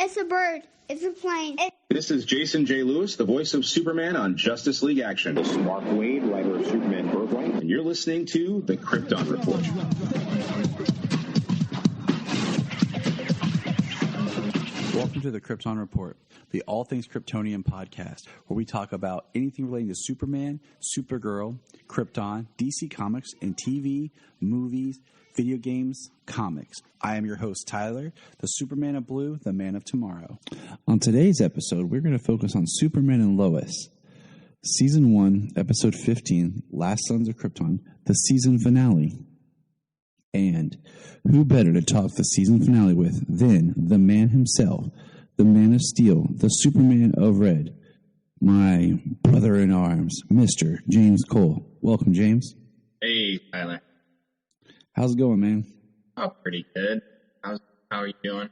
It's a bird. It's a plane. This is Jason J. Lewis, the voice of Superman on Justice League Action. This is Mark Wade, writer of Superman Birthright. And you're listening to the Krypton Report. Welcome to the Krypton Report, the All Things Kryptonian podcast, where we talk about anything relating to Superman, Supergirl, Krypton, DC Comics, and TV, movies, video games, comics. I am your host, Tyler, the Superman of Blue, the Man of Tomorrow. On today's episode, we're going to focus on Superman and Lois. Season 1, Episode 15, Last Sons of Krypton, the season finale. And who better to talk the season finale with than the man himself, the Man of Steel, the Superman of Red, my brother-in-arms, Mr. James Cole. Welcome, James. Hey, Tyler. How's it going, man? Oh, pretty good. How are you doing?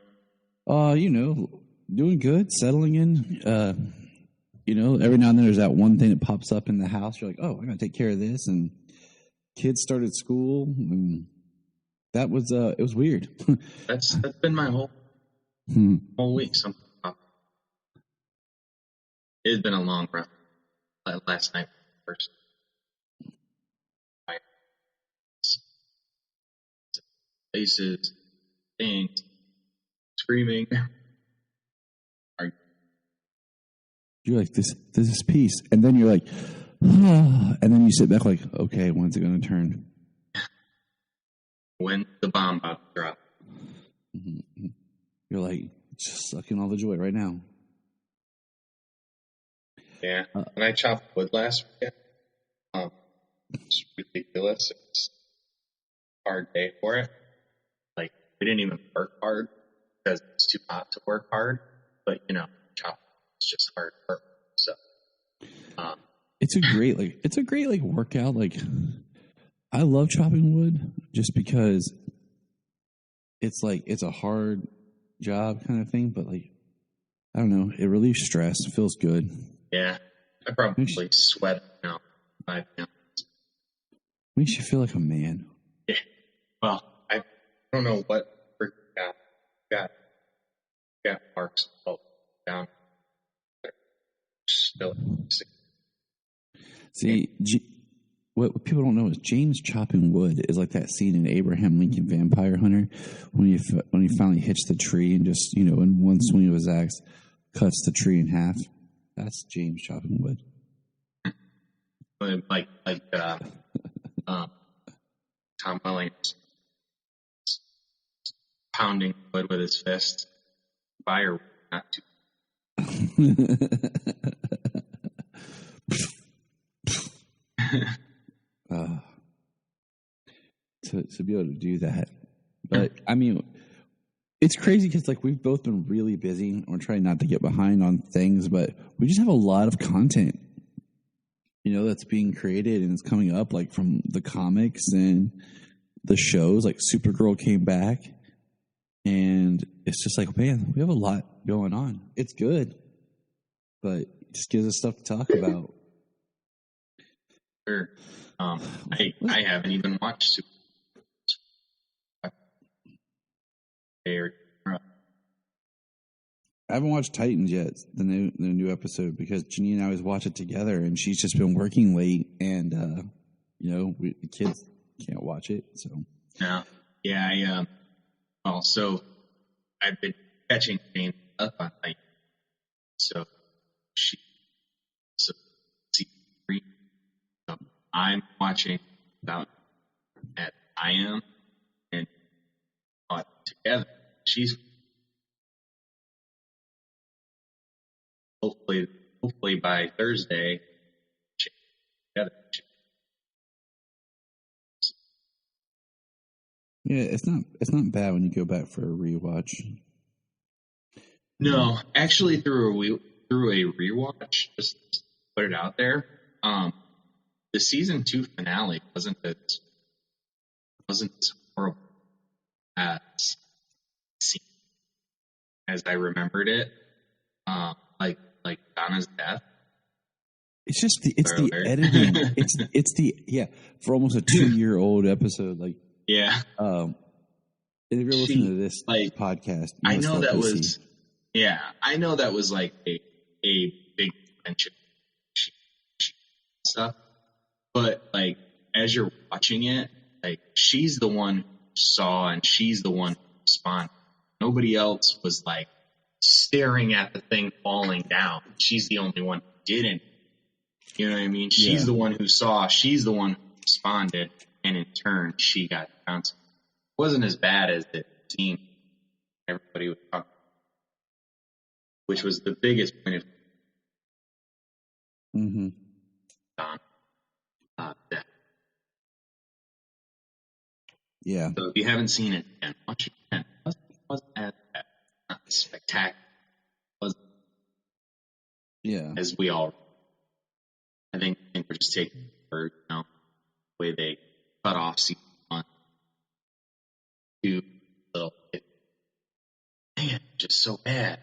Doing good, settling in. Every now and then there's that one thing that pops up in the house. You're like, oh, I gotta take care of this. And kids started school, and that was it was weird. That's been my whole week. It's been a long run. Last night first. Places, things, screaming. You're like, this is peace. And then you're like, and then you sit back like, okay, when's it going to turn? When the bomb about to drop. Mm-hmm. You're like, just sucking all the joy right now. Yeah. When I chopped wood last weekend, it's ridiculous. It was a hard day for it. Like, we didn't even work hard because it's too hot to work hard. But, chop is just hard work. So, it's a great workout. Like, I love chopping wood just because it's a hard job kind of thing. But like, I don't know, it relieves stress. It feels good. Yeah, I probably sweat now 5 pounds. Makes you feel like a man. Yeah. Well, I don't know what got marks all down. Still. See, what people don't know is James chopping wood is like that scene in Abraham Lincoln Vampire Hunter when he finally hits the tree and just in one swing of his axe cuts the tree in half. That's James chopping wood. Like Tom Williams pounding wood with his fist. Fire, not too. To be able to do that, but I mean, it's crazy because like we've both been really busy. We're trying not to get behind on things, but we just have a lot of content, that's being created and it's coming up like from the comics and the shows. Like Supergirl came back, and it's just like, man, we have a lot going on. It's good, but it just gives us stuff to talk about. Sure. I haven't even watched Supergirl. I haven't watched Titans yet, the new episode, because Jeannie and I always watch it together, and she's just been working late, and the kids can't watch it. So so I've been catching Jane up on Titans. So season 3. So I'm watching about at I am and together. She's hopefully by Thursday. Together. Yeah, it's not bad when you go back for a rewatch. No, actually, through a rewatch, just to put it out there. The season 2 finale wasn't as horrible as I remembered it. Like Donna's death. It's just the editing. For almost a 2-year-old episode. Like, yeah. If you're listening to this podcast, I know that was Yeah, I know that was like a big mention stuff, but like as you're watching it, like she's the one who saw and she's the one who responded. Nobody else was like staring at the thing falling down. She's the only one who didn't. You know what I mean? She's the one who saw. She's the one who responded, and in turn, she got bounced. It wasn't as bad as it seemed. Everybody was talking, which was the biggest point of death. Yeah. So if you haven't seen it, again, watch it again. It wasn't as bad. Not spectacular. It wasn't as we all. I think we're just taking for the way they cut off season 1 to little. Man, just so bad.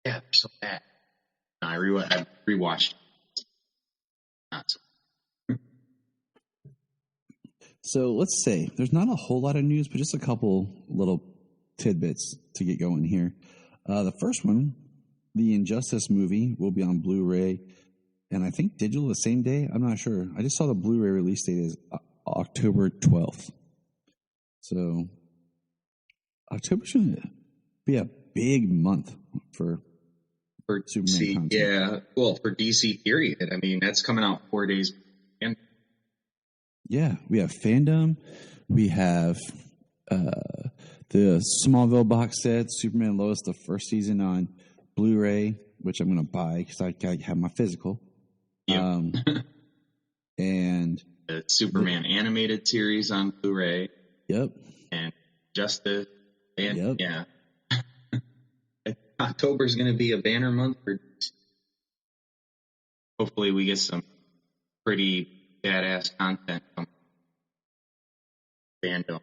Yeah, they're so bad. No, I rewatched it. Not so. So let's say there's not a whole lot of news, but just a couple little tidbits to get going here. The first one, the Injustice movie, will be on Blu-ray and I think digital the same day. I'm not sure. I just saw the Blu-ray release date is October 12th. So October should be a big month for Superman DC. content. Yeah, well, for DC period. I mean, that's coming out 4 days. Yeah, we have Fandom. We have the Smallville box set, Superman and Lois, the first season on Blu-ray, which I'm going to buy because I have my physical. Yep. And the Superman animated series on Blu-ray. Yep. And Justice. And yep. Yeah. October is going to be a banner month for DC. Hopefully we get some pretty badass content from Fandom,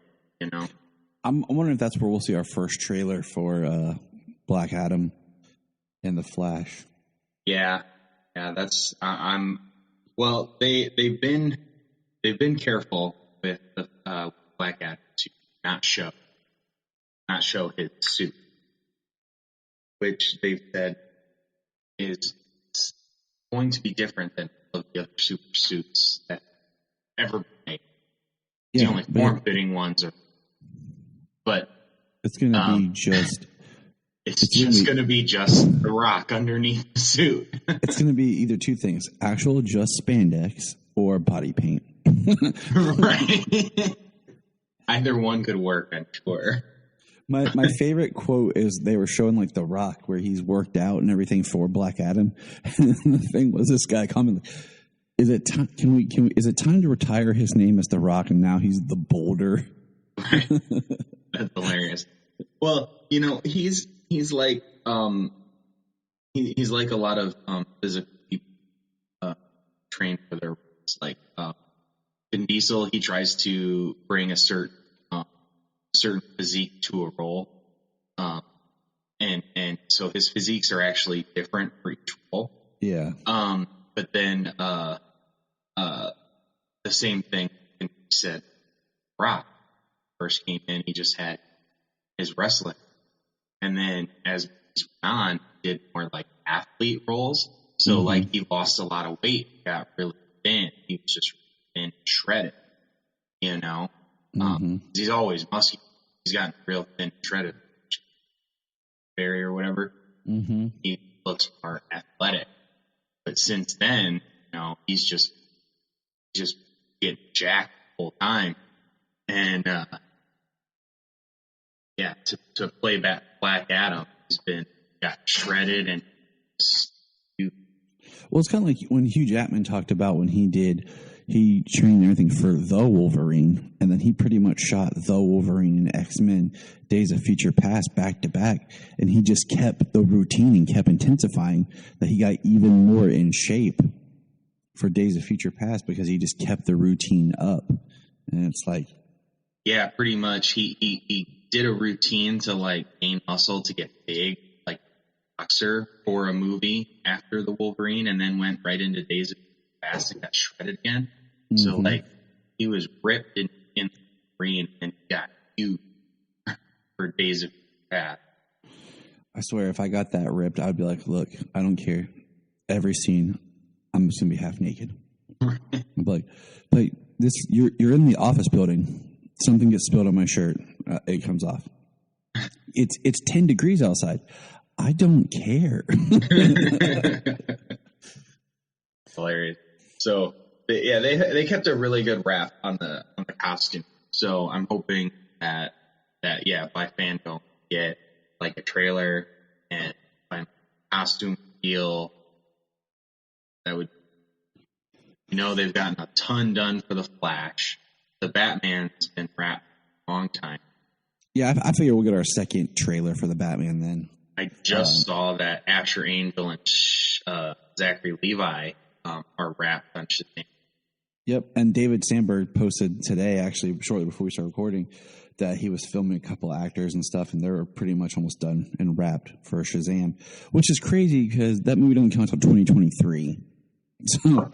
I'm wondering if that's where we'll see our first trailer for Black Adam and the Flash. Yeah, that's well, they've been careful with the Black Adam to not show his suit, which they've said is going to be different than all of the other super suits that ever been made. The only form-fitting ones are, but it's going to be just. It's just going to be just the rock underneath the suit. It's going to be either two things: actual just spandex or body paint. Right. Either one could work, I'm sure. My favorite quote is they were showing like The Rock where he's worked out and everything for Black Adam, and the thing was this guy commenting, "Is it time? Is it time to retire his name as The Rock and now he's the Boulder?" Right. That's hilarious. Well, he's like he's like a lot of physical people trained for their roles. Like Vin Diesel, he tries to bring a certain physique to a role, and so his physiques are actually different for each role. Yeah. But then the same thing he said. Rock first came in, he just had his wrestling, and then as he's went on, he did more like athlete roles. So like he lost a lot of weight, got really thin. He was just thin, shredded. He's always muscular. He's gotten real thin, shredded. Barry or whatever. He looks more athletic. But since then, he's just getting jacked the whole time. And to play back Black Adam, he's got shredded and. Well, it's kind of like when Hugh Jackman talked about when he trained everything for the Wolverine, and then he pretty much shot the Wolverine in X-Men Days of Future Past back to back, and he just kept the routine and kept intensifying that he got even more in shape for Days of Future Past because he just kept the routine up. And it's like... Yeah, pretty much. He did a routine to like gain muscle to get big, like boxer for a movie after the Wolverine, and then went right into Days of Fast and got shredded again. So like he was ripped in the Wolverine and got huge for Days of Fast. I swear, if I got that ripped, I'd be like, look, I don't care. Every scene, I'm just gonna be half naked. I'd be like this. You're in the office building. Something gets spilled on my shirt. It comes off. It's 10 degrees outside. I don't care. Hilarious. So they kept a really good rap on the costume. So I'm hoping that by fandom get like a trailer and a costume feel that would, they've gotten a ton done for the Flash. The Batman's been wrapped for a long time. Yeah, I figure we'll get our second trailer for the Batman then. I just saw that Asher Angel and Zachary Levi are wrapped on Shazam. Yep, and David Sandberg posted today, actually shortly before we started recording, that he was filming a couple actors and stuff, and they were pretty much almost done and wrapped for Shazam, which is crazy because that movie doesn't come until 2023. So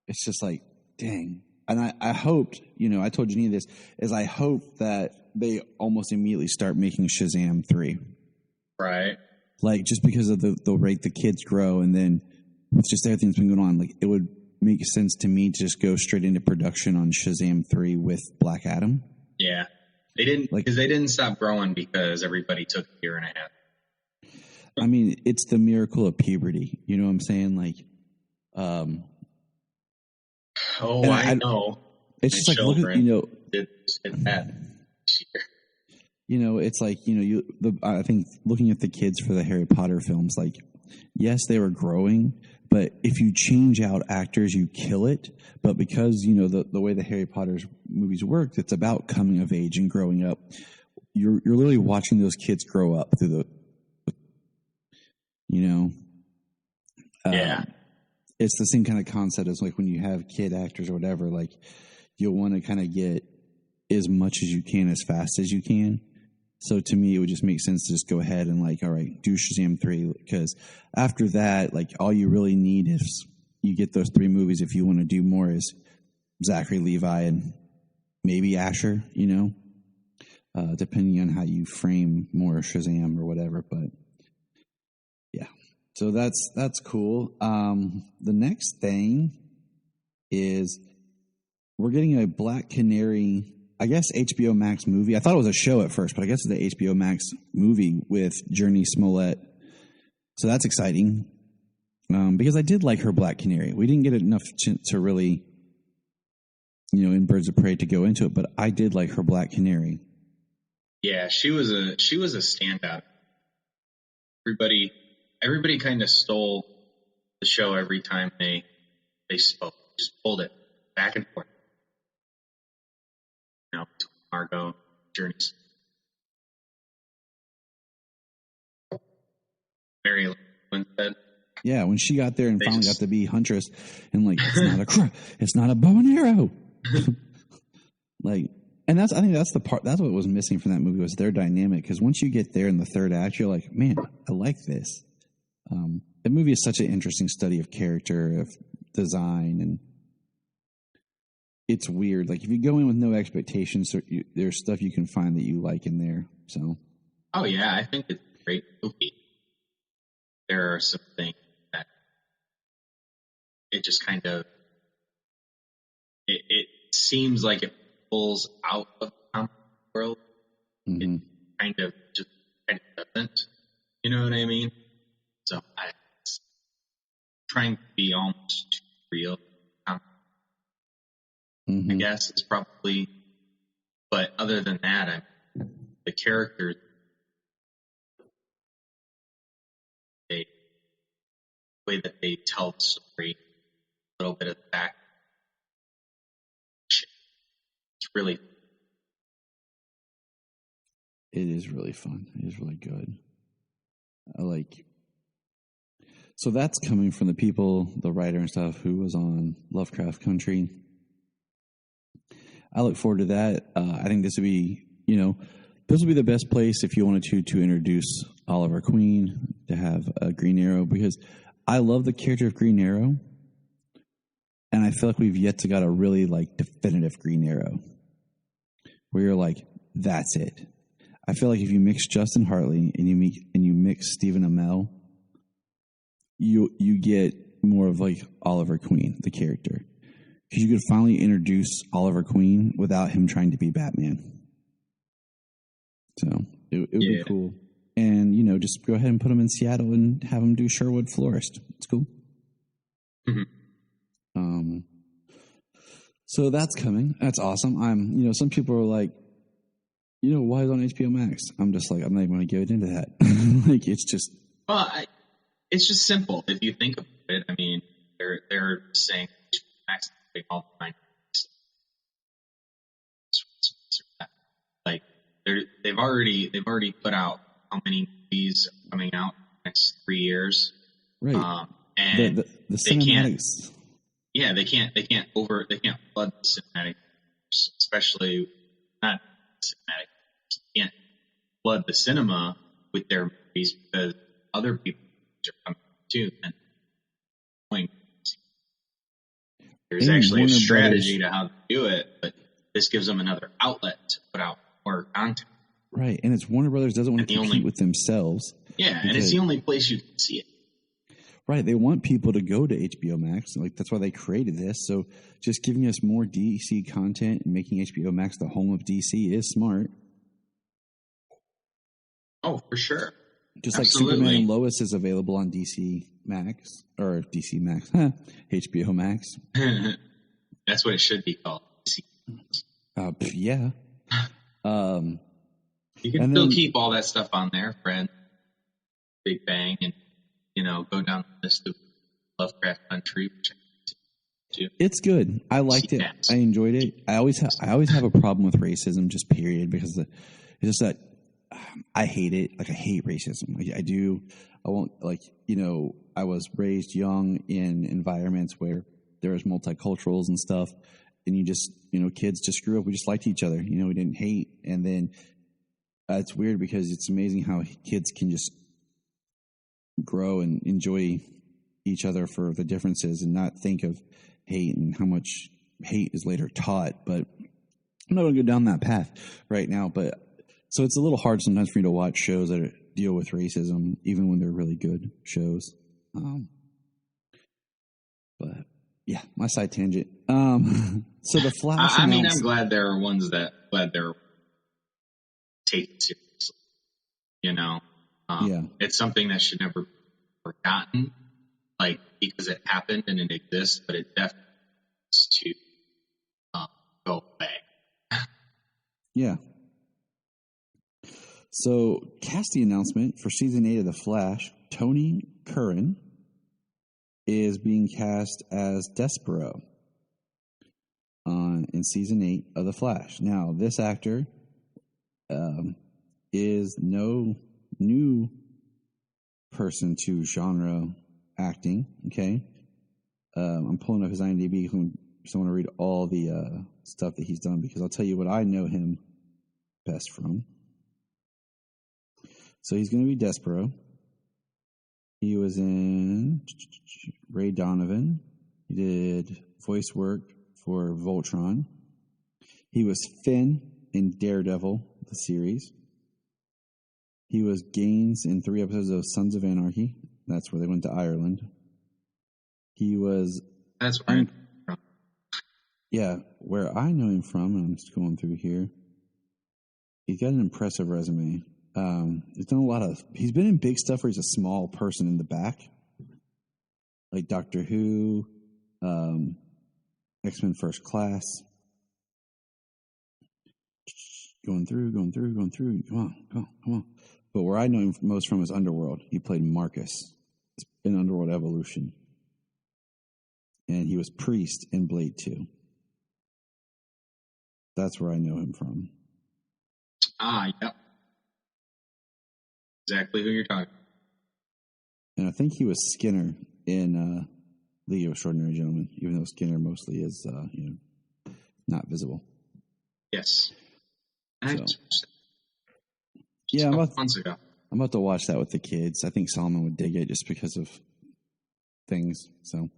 it's just like, dang. And I hoped, I told Janine this, is I hope that they almost immediately start making Shazam 3. Right. Like, just because of the rate the kids grow, and then with just everything that's been going on, like, it would make sense to me to just go straight into production on Shazam 3 with Black Adam. Yeah. They didn't, because they didn't stop growing because everybody took a year and a half. I mean, it's the miracle of puberty. You know what I'm saying? Like, I know. It's just like, look at, did that this year. It's like, I think looking at the kids for the Harry Potter films, like, yes, they were growing, but if you change out actors, you kill it. But because, the way the Harry Potter movies work, it's about coming of age and growing up. You're literally watching those kids grow up through it's the same kind of concept as like when you have kid actors or whatever, like you'll want to kind of get as much as you can as fast as you can. So to me, it would just make sense to just go ahead and like, all right, do Shazam 3, because after that, like all you really need is you get those 3 movies. If you want to do more, is Zachary Levi and maybe Asher, depending on how you frame more Shazam or whatever. But yeah, so that's cool. The next thing is we're getting a Black Canary, I guess, HBO Max movie. I thought it was a show at first, but I guess it's the HBO Max movie with Journey Smollett. So that's exciting, because I did like her Black Canary. We didn't get enough to really, in Birds of Prey to go into it, but I did like her Black Canary. Yeah, she was a standout. Everybody kind of stole the show every time they spoke. Just pulled it back and forth. Margot, Journey. Mary Winstead. Yeah, when she got there and finally got to be Huntress, and like it's not a bow and arrow. Like, and I think that's the part. That's what was missing from that movie, was their dynamic. Because once you get there in the third act, you're like, man, I like this. The movie is such an interesting study of character, of design, and it's weird. Like, if you go in with no expectations, there's stuff you can find that you like in there. So, oh yeah, I think it's a great movie. There are some things that it just kind of it seems like it pulls out of the comic world. Mm-hmm. It kind of doesn't. You know what I mean? So it's trying to be almost too real. Mm-hmm. I guess it's probably, but other than that, the characters, the way that they tell the story, a little bit of the back, it's really. It is really fun. It is really good. I like. So that's coming from the people, the writer and stuff, who was on Lovecraft Country. I look forward to that. I think this would be, this would be the best place if you wanted to introduce Oliver Queen, to have a Green Arrow, because I love the character of Green Arrow, and I feel like we've yet to got a really like definitive Green Arrow, where you're like, that's it. I feel like if you mix Justin Hartley and you mix Stephen Amell, you get more of like Oliver Queen, the character, because you could finally introduce Oliver Queen without him trying to be Batman. So it would be cool, and just go ahead and put him in Seattle and have him do Sherwood Florist. It's cool. Mm-hmm. So that's coming. That's awesome. Some people are like, why is it on HBO Max? I'm just like, I'm not even going to get into that. Like, it's just. Well, it's just simple. If you think about it, I mean, they're saying HBO Max all the time. Like they've already put out how many movies are coming out in the next 3 years. Right. And the cinematics. They can't flood the cinematic, especially not cinematic. They can't flood the cinema with their movies because other people are coming too. And there's actually a strategy to how to do it, but this gives them another outlet to put out more content. Right, and it's Warner Brothers doesn't want to compete with themselves. Yeah, and it's the only place you can see it. Right, they want people to go to HBO Max. Like, that's why they created this. So just giving us more DC content and making HBO Max the home of DC is smart. Oh, for sure. Just Absolutely. like Superman and Lois is available on DC Max, or DC Max, HBO Max. That's what it should be called. Yeah. You can still keep all that stuff on there, Friends, Big Bang, and go down the list of Lovecraft Country. It's good. I liked it. I enjoyed it. I always have a problem with racism, just period, because it's just that I hate it. Like, I hate racism. Like, I do. I won't, I was raised young in environments where there was multiculturals and stuff, and you just, kids just grew up. We just liked each other. We didn't hate. And then it's weird because it's amazing how kids can just grow and enjoy each other for the differences and not think of hate and how much hate is later taught. But I'm not going to go down that path right now. But so it's a little hard sometimes for me to watch shows that deal with racism, even when they're really good shows. But yeah, my side tangent. So the Flash. I'm glad there are ones that they're taken seriously. It's something that should never be forgotten, because it happened and it exists, but it definitely needs to go away. Yeah. So, casting announcement for season 8 of The Flash. Tony Curran is being cast as Despero in season 8 of The Flash. Now, this actor is no new person to genre acting. Okay, I'm pulling up his IMDb because I want to read all the stuff that he's done, because I'll tell you what I know him best from. So he's going to be Despero. He was in Ray Donovan. He did voice work for Voltron. He was Finn in Daredevil, the series. He was Gaines in 3 episodes of Sons of Anarchy. That's where they went to Ireland. He was... That's where I'm from. Yeah, where I know him from, and I'm just going through here. He's got an impressive resume. He's done a lot of... He's been in big stuff where he's a small person in the back. Like Doctor Who, X-Men First Class. Going through. Come on. But where I know him most from is Underworld. He played Marcus in Underworld Evolution. And he was Priest in Blade 2. That's where I know him from. Yep. Exactly who you're talking about. And I think he was Skinner in League of Extraordinary Gentlemen, even though Skinner mostly is, not visible. Yes. So, yeah, months ago. I'm about to watch that with the kids. I think Solomon would dig it just because of things. So,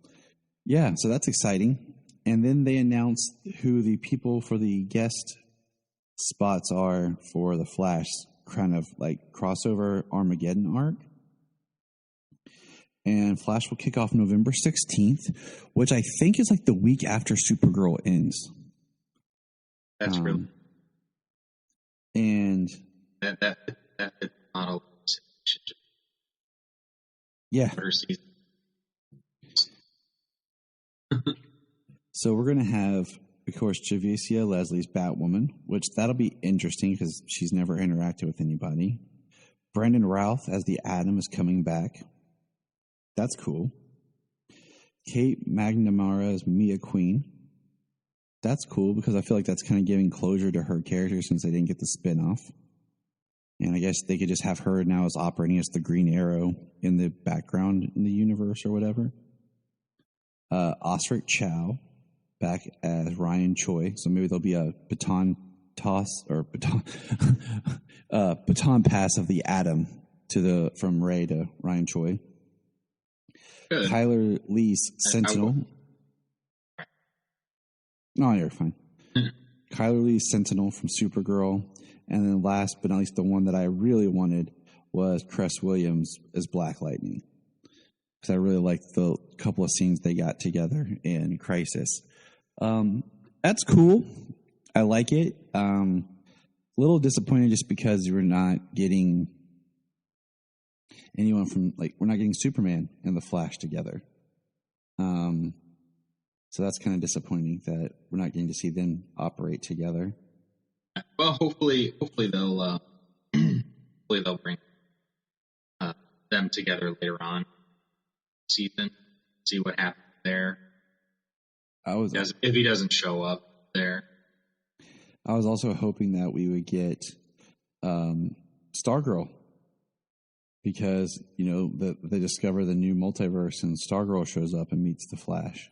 yeah, so that's exciting. And then they announced who the people for the guest spots are for The Flash kind of like crossover Armageddon arc. And Flash will kick off November 16th, which I think is like the week after Supergirl ends. That's real. And That model should just yeah. season. So we're going to have, of course, Javicia Leslie's Batwoman, which that'll be interesting because she's never interacted with anybody. Brandon Routh as the Atom is coming back. That's cool. Kate McNamara as Mia Queen. That's cool because I feel like that's kind of giving closure to her character since they didn't get the spinoff. And I guess they could just have her now as operating as the Green Arrow in the background in the universe or whatever. Osric Chow back as Ryan Choi. So maybe there'll be a baton toss or baton pass of the Atom from Ray to Ryan Choi. Good. Kyler Lee's Sentinel. No, you're fine. Kyler Lee's Sentinel from Supergirl. And then last but not least, the one that I really wanted was Cress Williams as Black Lightning. Because I really liked the couple of scenes they got together in Crisis. That's cool. I like it. A little disappointed just because we're not getting anyone from, we're not getting Superman and the Flash together. So that's kind of disappointing that we're not getting to see them operate together. Well, hopefully they'll bring them together later on season. See what happens there. If he doesn't show up there. I was also hoping that we would get Stargirl because they discover the new multiverse and Stargirl shows up and meets the Flash.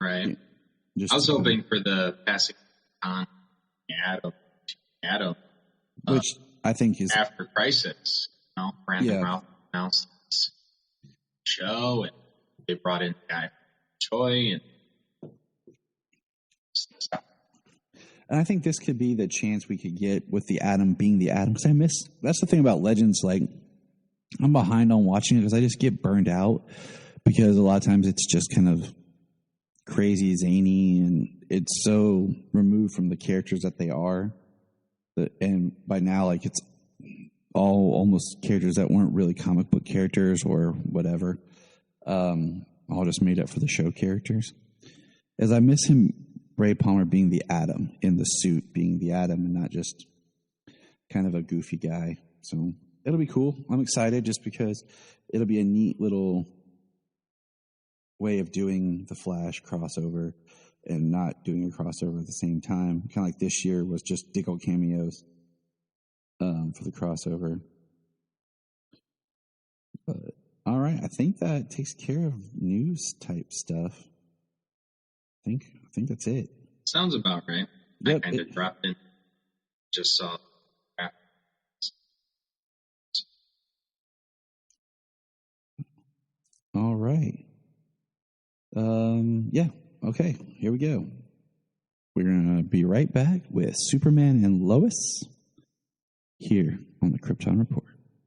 Right. I was hoping for the passing on Adam, which I think is after Crisis. Brandon Routh announced his show, and they brought in the guy Choi and stuff. And I think this could be the chance we could get with the Atom being the Atom. Because that's the thing about Legends. I'm behind on watching it because I just get burned out because a lot of times it's just kind of crazy, zany, and it's so removed from the characters that they are. And by now, it's all almost characters that weren't really comic book characters or whatever. All just made up for the show characters. As I miss him, Ray Palmer being the Atom, in the suit being the Atom and not just kind of a goofy guy. So it'll be cool. I'm excited just because it'll be a neat little way of doing the Flash crossover and not doing a crossover at the same time. Kind of like this year was just Diggle cameos for the crossover. But all right, I think that takes care of news type stuff. I think that's it. Sounds about right. Yep, I kind of dropped in. Just saw. All right. Yeah. Okay. Here we go. We're going to be right back with Superman and Lois here on the Krypton Report.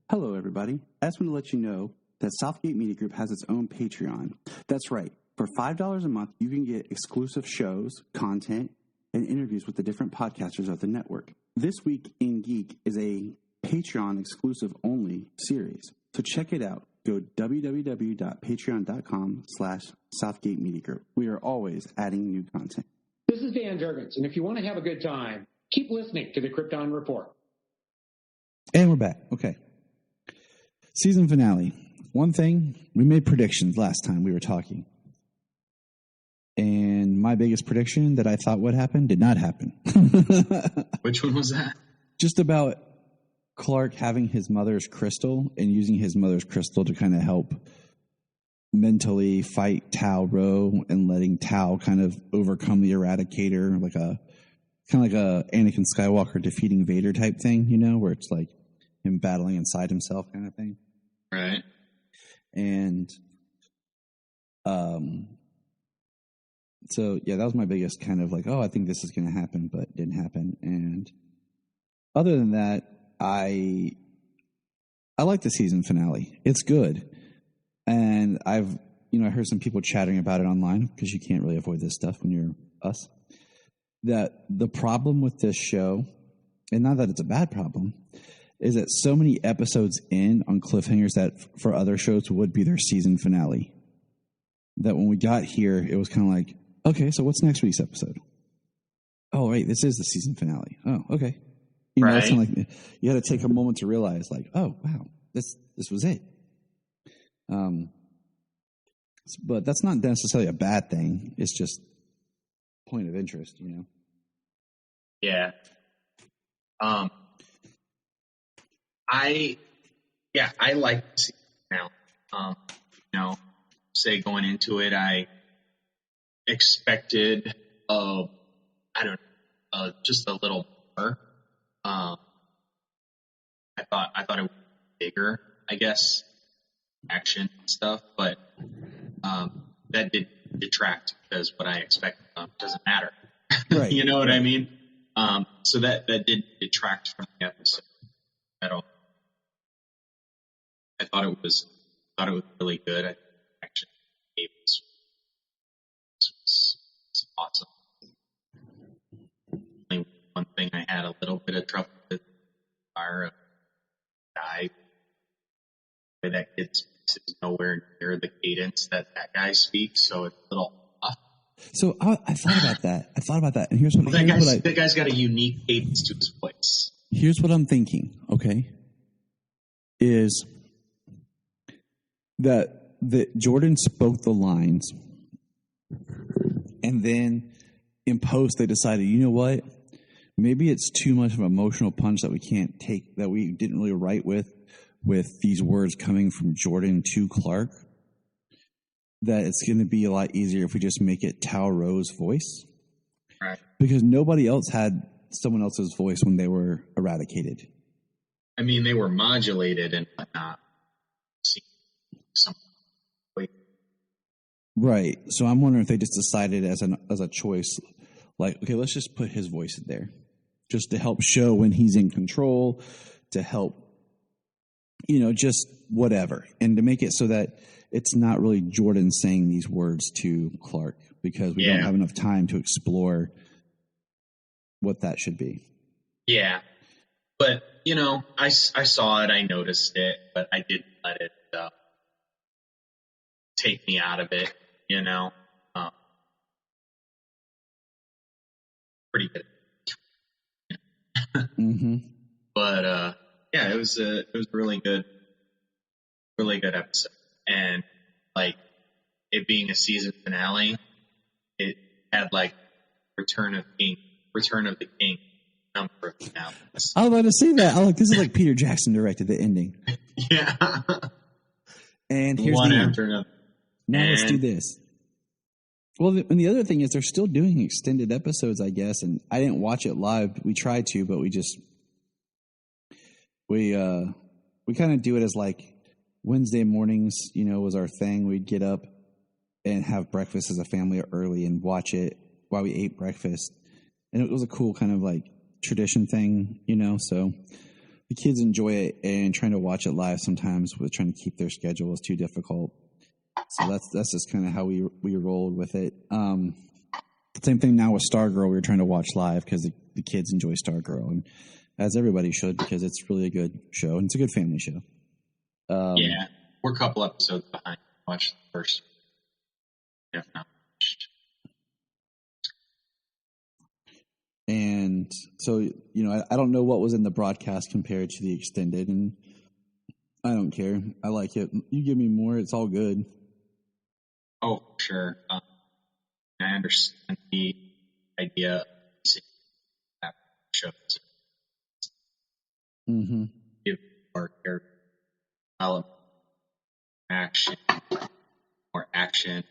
Hello, everybody. I just want to let you know that Southgate Media Group has its own Patreon. That's right. For $5 a month, you can get exclusive shows, content, and interviews with the different podcasters of the network. This Week in Geek is a Patreon exclusive only series. So check it out. Go www.patreon.com/Southgate Media Group. We are always adding new content. This is Dan Jurgens, and if you want to have a good time, keep listening to the Krypton Report. And we're back. Okay. Season finale. One thing, we made predictions last time we were talking. And my biggest prediction that I thought would happen did not happen. Which one was that? Just about Clark having his mother's crystal and using his mother's crystal to kind of help mentally fight Tau-Ro and letting Tau kind of overcome the Eradicator, kind of like a Anakin Skywalker defeating Vader type thing, where it's like him battling inside himself kind of thing. Right. And so yeah, that was my biggest kind of I think this is going to happen, but it didn't happen. And other than that, I like the season finale. It's good. And I heard some people chattering about it online because you can't really avoid this stuff when you're us. That the problem with this show, and not that it's a bad problem, is that so many episodes in on cliffhangers that for other shows would be their season finale. That when we got here, it was kind of like, okay, so what's next week's episode? Oh, wait, this is the season finale. Oh, okay. Right. It's kind of like you had to take a moment to realize, like, oh, wow, this was it. But that's not necessarily a bad thing. It's just point of interest, Yeah. I like the season now. Say going into it, I expected, just a little more. I thought it would be bigger, I guess, action and stuff, but that did detract because what I expected doesn't matter. Right. You know what I mean? So that did detract from the episode at all. I thought it was really good. I think action was awesome. Only one thing I had a little bit of trouble with fire guy. The way that kid speaks is nowhere near the cadence that guy speaks, so it's a little off. So I thought about that. And here's what that guy's got a unique cadence to his voice. Here's what I'm thinking, okay? Is that Jordan spoke the lines, and then in post they decided, you know what? Maybe it's too much of an emotional punch that we can't take, that we didn't really write with these words coming from Jordan to Clark, that it's going to be a lot easier if we just make it Tao Rowe's voice. Right. Because nobody else had someone else's voice when they were eradicated. I mean, they were modulated and whatnot. Right. So I'm wondering if they just decided as a choice, like, okay, let's just put his voice in there, just to help show when he's in control, to help, just whatever, and to make it so that it's not really Jordan saying these words to Clark, because we don't have enough time to explore what that should be. Yeah. But, I saw it, I noticed it, but I didn't let it take me out of it, pretty good. Mm-hmm. But, it was a really good episode. And, it being a season finale, it had, Return of the King number of finales. I was about to say that. This is like Peter Jackson directed the ending. Yeah. And here's one the after end. another. Now let's do this. Well, and the other thing is they're still doing extended episodes, I guess, and I didn't watch it live. We tried to, but we kind of do it as Wednesday mornings, was our thing. We'd get up and have breakfast as a family early and watch it while we ate breakfast. And it was a cool kind of tradition thing, so the kids enjoy it, and trying to watch it live sometimes with trying to keep their schedule is too difficult. So that's just kind of how we rolled with it. Same thing now with Stargirl. We were trying to watch live because the kids enjoy Stargirl, and as everybody should, because it's really a good show and it's a good family show. We're a couple episodes behind. Watch the first. If not. And so, I don't know what was in the broadcast compared to the extended, and I don't care. I like it. You give me more, it's all good. Oh, sure. I understand the idea of that shows. Mm-hmm. Give more character development, more action.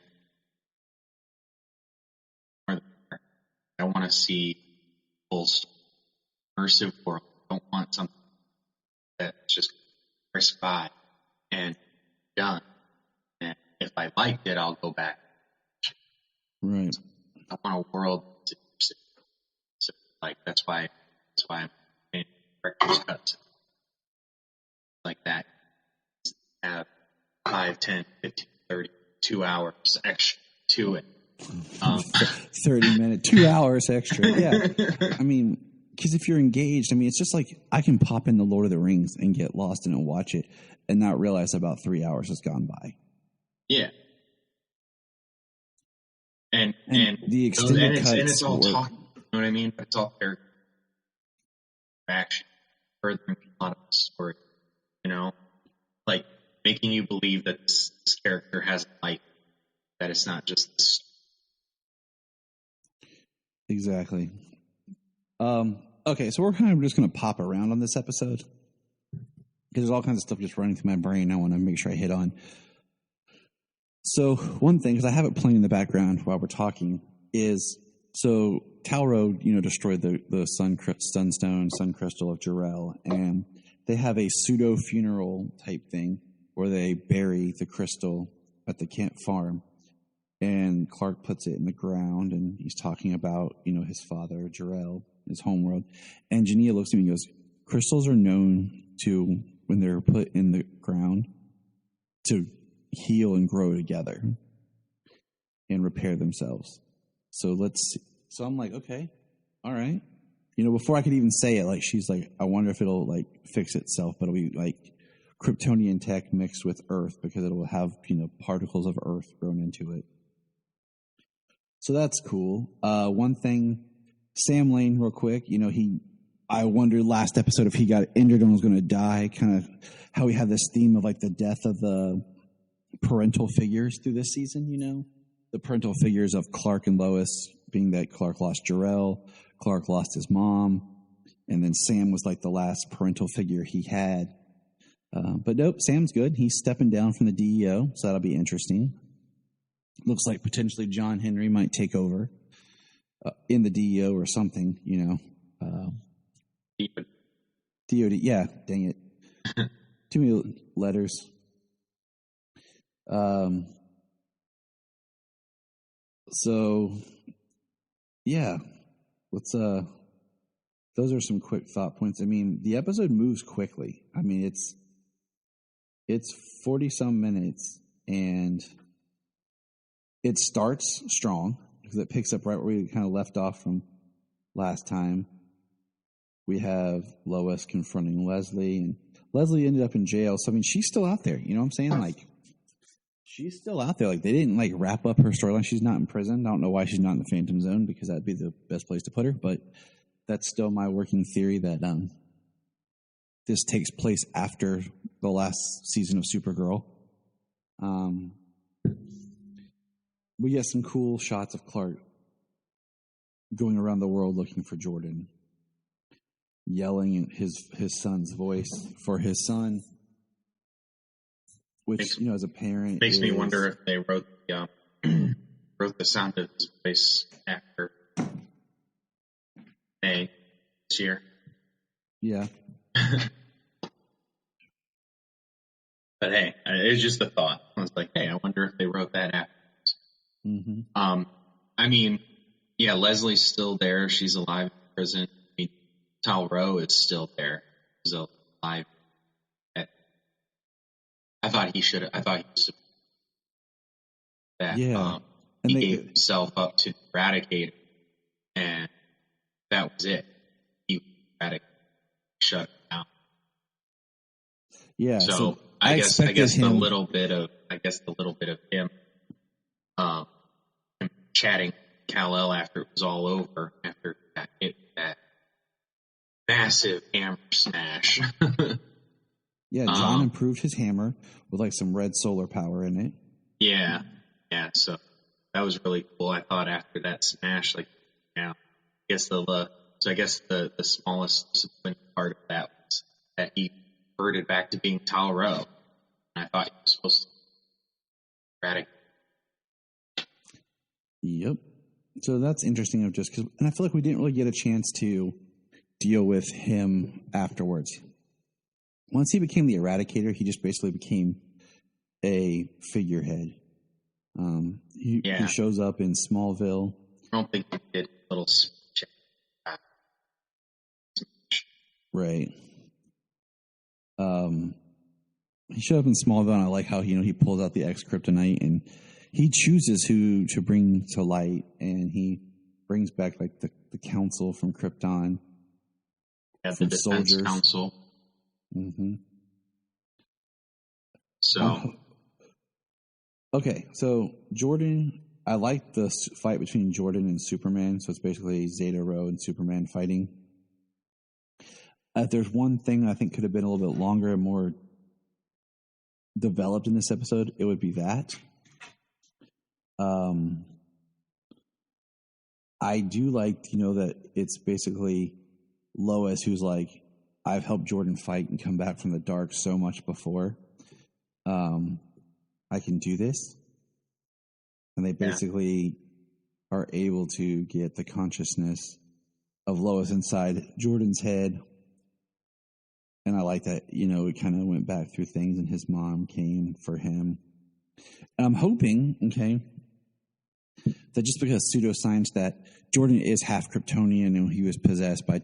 I want to see full immersive world. I don't want something that's just press by and done. And if I liked it, I'll go back. Right. I want a world to, so that's why I'm paying director's cuts like that. Have 5, 10, 15, 30, 2 hours extra to it. 30 minutes, 2 hours extra. Yeah. I mean, because if you're engaged, I mean, it's just like I can pop in the Lord of the Rings and get lost in it and watch it and not realize about 3 hours has gone by. Yeah. And the extended cuts and it's all work. talking, you know what I mean? It's all character action, furthering a lot of the story, you know? Like, making you believe that this character has a life, that it's not just this. Exactly. Okay, so we're kind of just going to pop around on this episode because there's all kinds of stuff just running through my brain I want to make sure I hit on. So one thing, because I have it playing in the background while we're talking, is so Talro, destroyed the sun crystal of Jor-El, and they have a pseudo funeral type thing where they bury the crystal at the camp farm, and Clark puts it in the ground, and he's talking about his father Jor-El, his homeworld, and Jania looks at me and goes, "Crystals are known to, when they're put in the ground, to heal and grow together and repair themselves. So let's see." So I'm like, okay, all right. Before I could even say it, like, she's like, "I wonder if it'll like fix itself, but it'll be like Kryptonian tech mixed with Earth because it'll have, particles of Earth grown into it." So that's cool. One thing, Sam Lane, real quick, I wondered last episode if he got injured and was going to die, kind of how we have this theme of like the death of the parental figures through this season, the parental figures of Clark and Lois, being that Clark lost Jor-El, Clark lost his mom, and then Sam was like the last parental figure he had. But nope, Sam's good. He's stepping down from the DEO, so that'll be interesting. Looks like potentially John Henry might take over in the DEO or something, DOD, yeah, dang it. Too many letters. So, yeah, let's, those are some quick thought points. I mean, the episode moves quickly. I mean, it's 40 some minutes, and it starts strong because it picks up right where we kind of left off from last time. We have Lois confronting Leslie, and Leslie ended up in jail. So, I mean, she's still out there. You know what I'm saying? Like, she's still out there. Like, they didn't like wrap up her storyline. She's not in prison. I don't know why she's not in the Phantom Zone, because that'd be the best place to put her. But that's still my working theory that this takes place after the last season of Supergirl. We get some cool shots of Clark going around the world looking for Jordan, yelling in his son's voice for his son, which, as a parent, Makes me wonder if they wrote the sound of his voice after May this year. Yeah. But hey, it was just a thought. I was like, hey, I wonder if they wrote that after. Mm-hmm. I mean, yeah, Leslie's still there. She's alive in prison. I mean, Tal Rowe is still there. He's alive. I thought he was that. Yeah. He gave himself up to eradicate, and that was it. He shut it down. Yeah. So I guess the little bit of him chatting Kal-El after it was all over, after that massive hammer smash. Yeah, John improved his hammer with like some red solar power in it. Yeah. So that was really cool. I thought after that smash, like, I guess the smallest disappointing part of that was that he reverted back to being Tal Rowe. And I thought he was supposed to be eradicate. Yep. So that's interesting and I feel like we didn't really get a chance to deal with him afterwards. Once he became the Eradicator, he just basically became a figurehead. He shows up in Smallville. I don't think he did a little speech. Right. He showed up in Smallville, and I like how he pulls out the ex-kryptonite, and he chooses who to bring to light, and he brings back like the council from Krypton. Yeah, the Defense soldiers. Council. Mm-hmm. So. Okay, so Jordan, I like the fight between Jordan and Superman. So it's basically Zeta Rho and Superman fighting. If there's one thing I think could have been a little bit longer and more developed in this episode, it would be that. I do like, that it's basically Lois who's like, I've helped Jordan fight and come back from the dark so much before. I can do this. And they basically are able to get the consciousness of Lois inside Jordan's head. And I like that, it kind of went back through things and his mom came for him. And I'm hoping, that just because pseudoscience that Jordan is half Kryptonian and he was possessed by,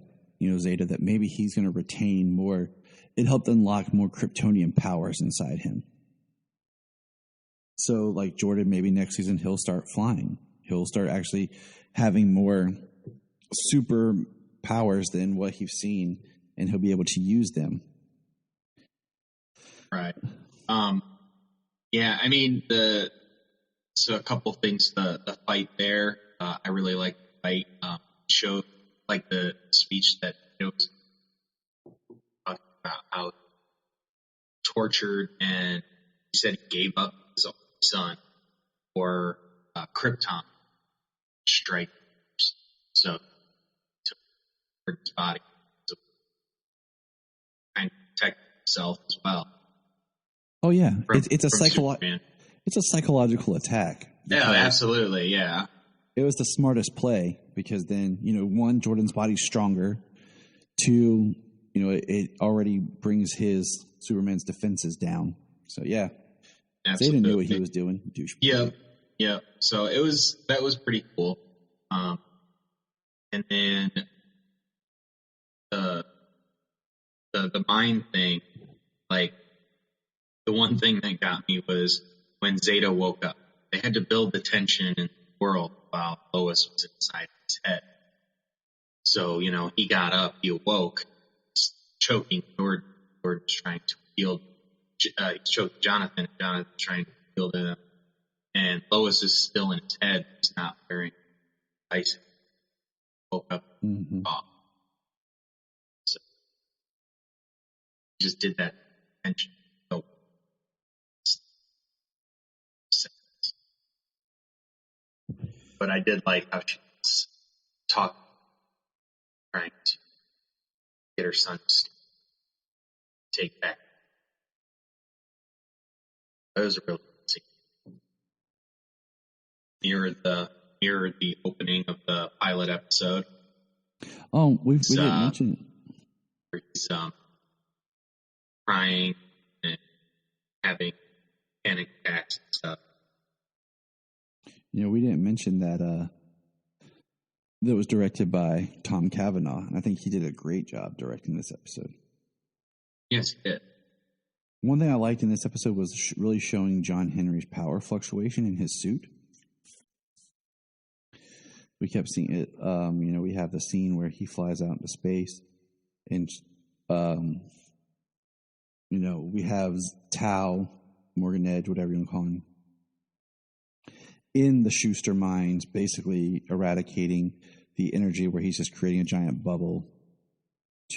Zeta, that maybe he's going to retain more. It helped unlock more Kryptonian powers inside him. So, like Jordan, maybe next season he'll start flying. He'll start actually having more super powers than what he's seen, and he'll be able to use them. Right. Yeah, I mean, so a couple things. The fight there, I really like the fight. Showed like the speech that was talking about how tortured, and he said he gave up his own son for Krypton strike. So to hurt his body, so kind of protect himself as well. Oh yeah, it's a psychological attack. Yeah, absolutely. Yeah, it was the smartest play because then one, Jordan's body's stronger. Two, it already brings his Superman's defenses down. So yeah, absolutely. Zeta knew what he was doing. Yeah. So that was pretty cool. And then the mind thing, like the one thing that got me was when Zeta woke up. They had to build the tension in the world while Lois was inside his head. So, he got up, he awoke, he's choking Jordan. Jordan's trying to heal. He choked Jonathan, and Jonathan's trying to heal him. And Lois is still in his head. He's not wearing ice. Woke up off. So he just did that tension. So, but I did like how she was talking, trying to get her son to take back. That was a real scene. Mirrored the opening of the pilot episode. Oh, we didn't mention where he's crying and having panic attacks and stuff. We didn't mention that that was directed by Tom Cavanaugh, and I think he did a great job directing this episode. Yes, he did. One thing I liked in this episode was really showing John Henry's power fluctuation in his suit. We kept seeing it. We have the scene where he flies out into space, and we have Tau, Morgan Edge, whatever you want to call him, in the Schuster mines, basically eradicating the energy where he's just creating a giant bubble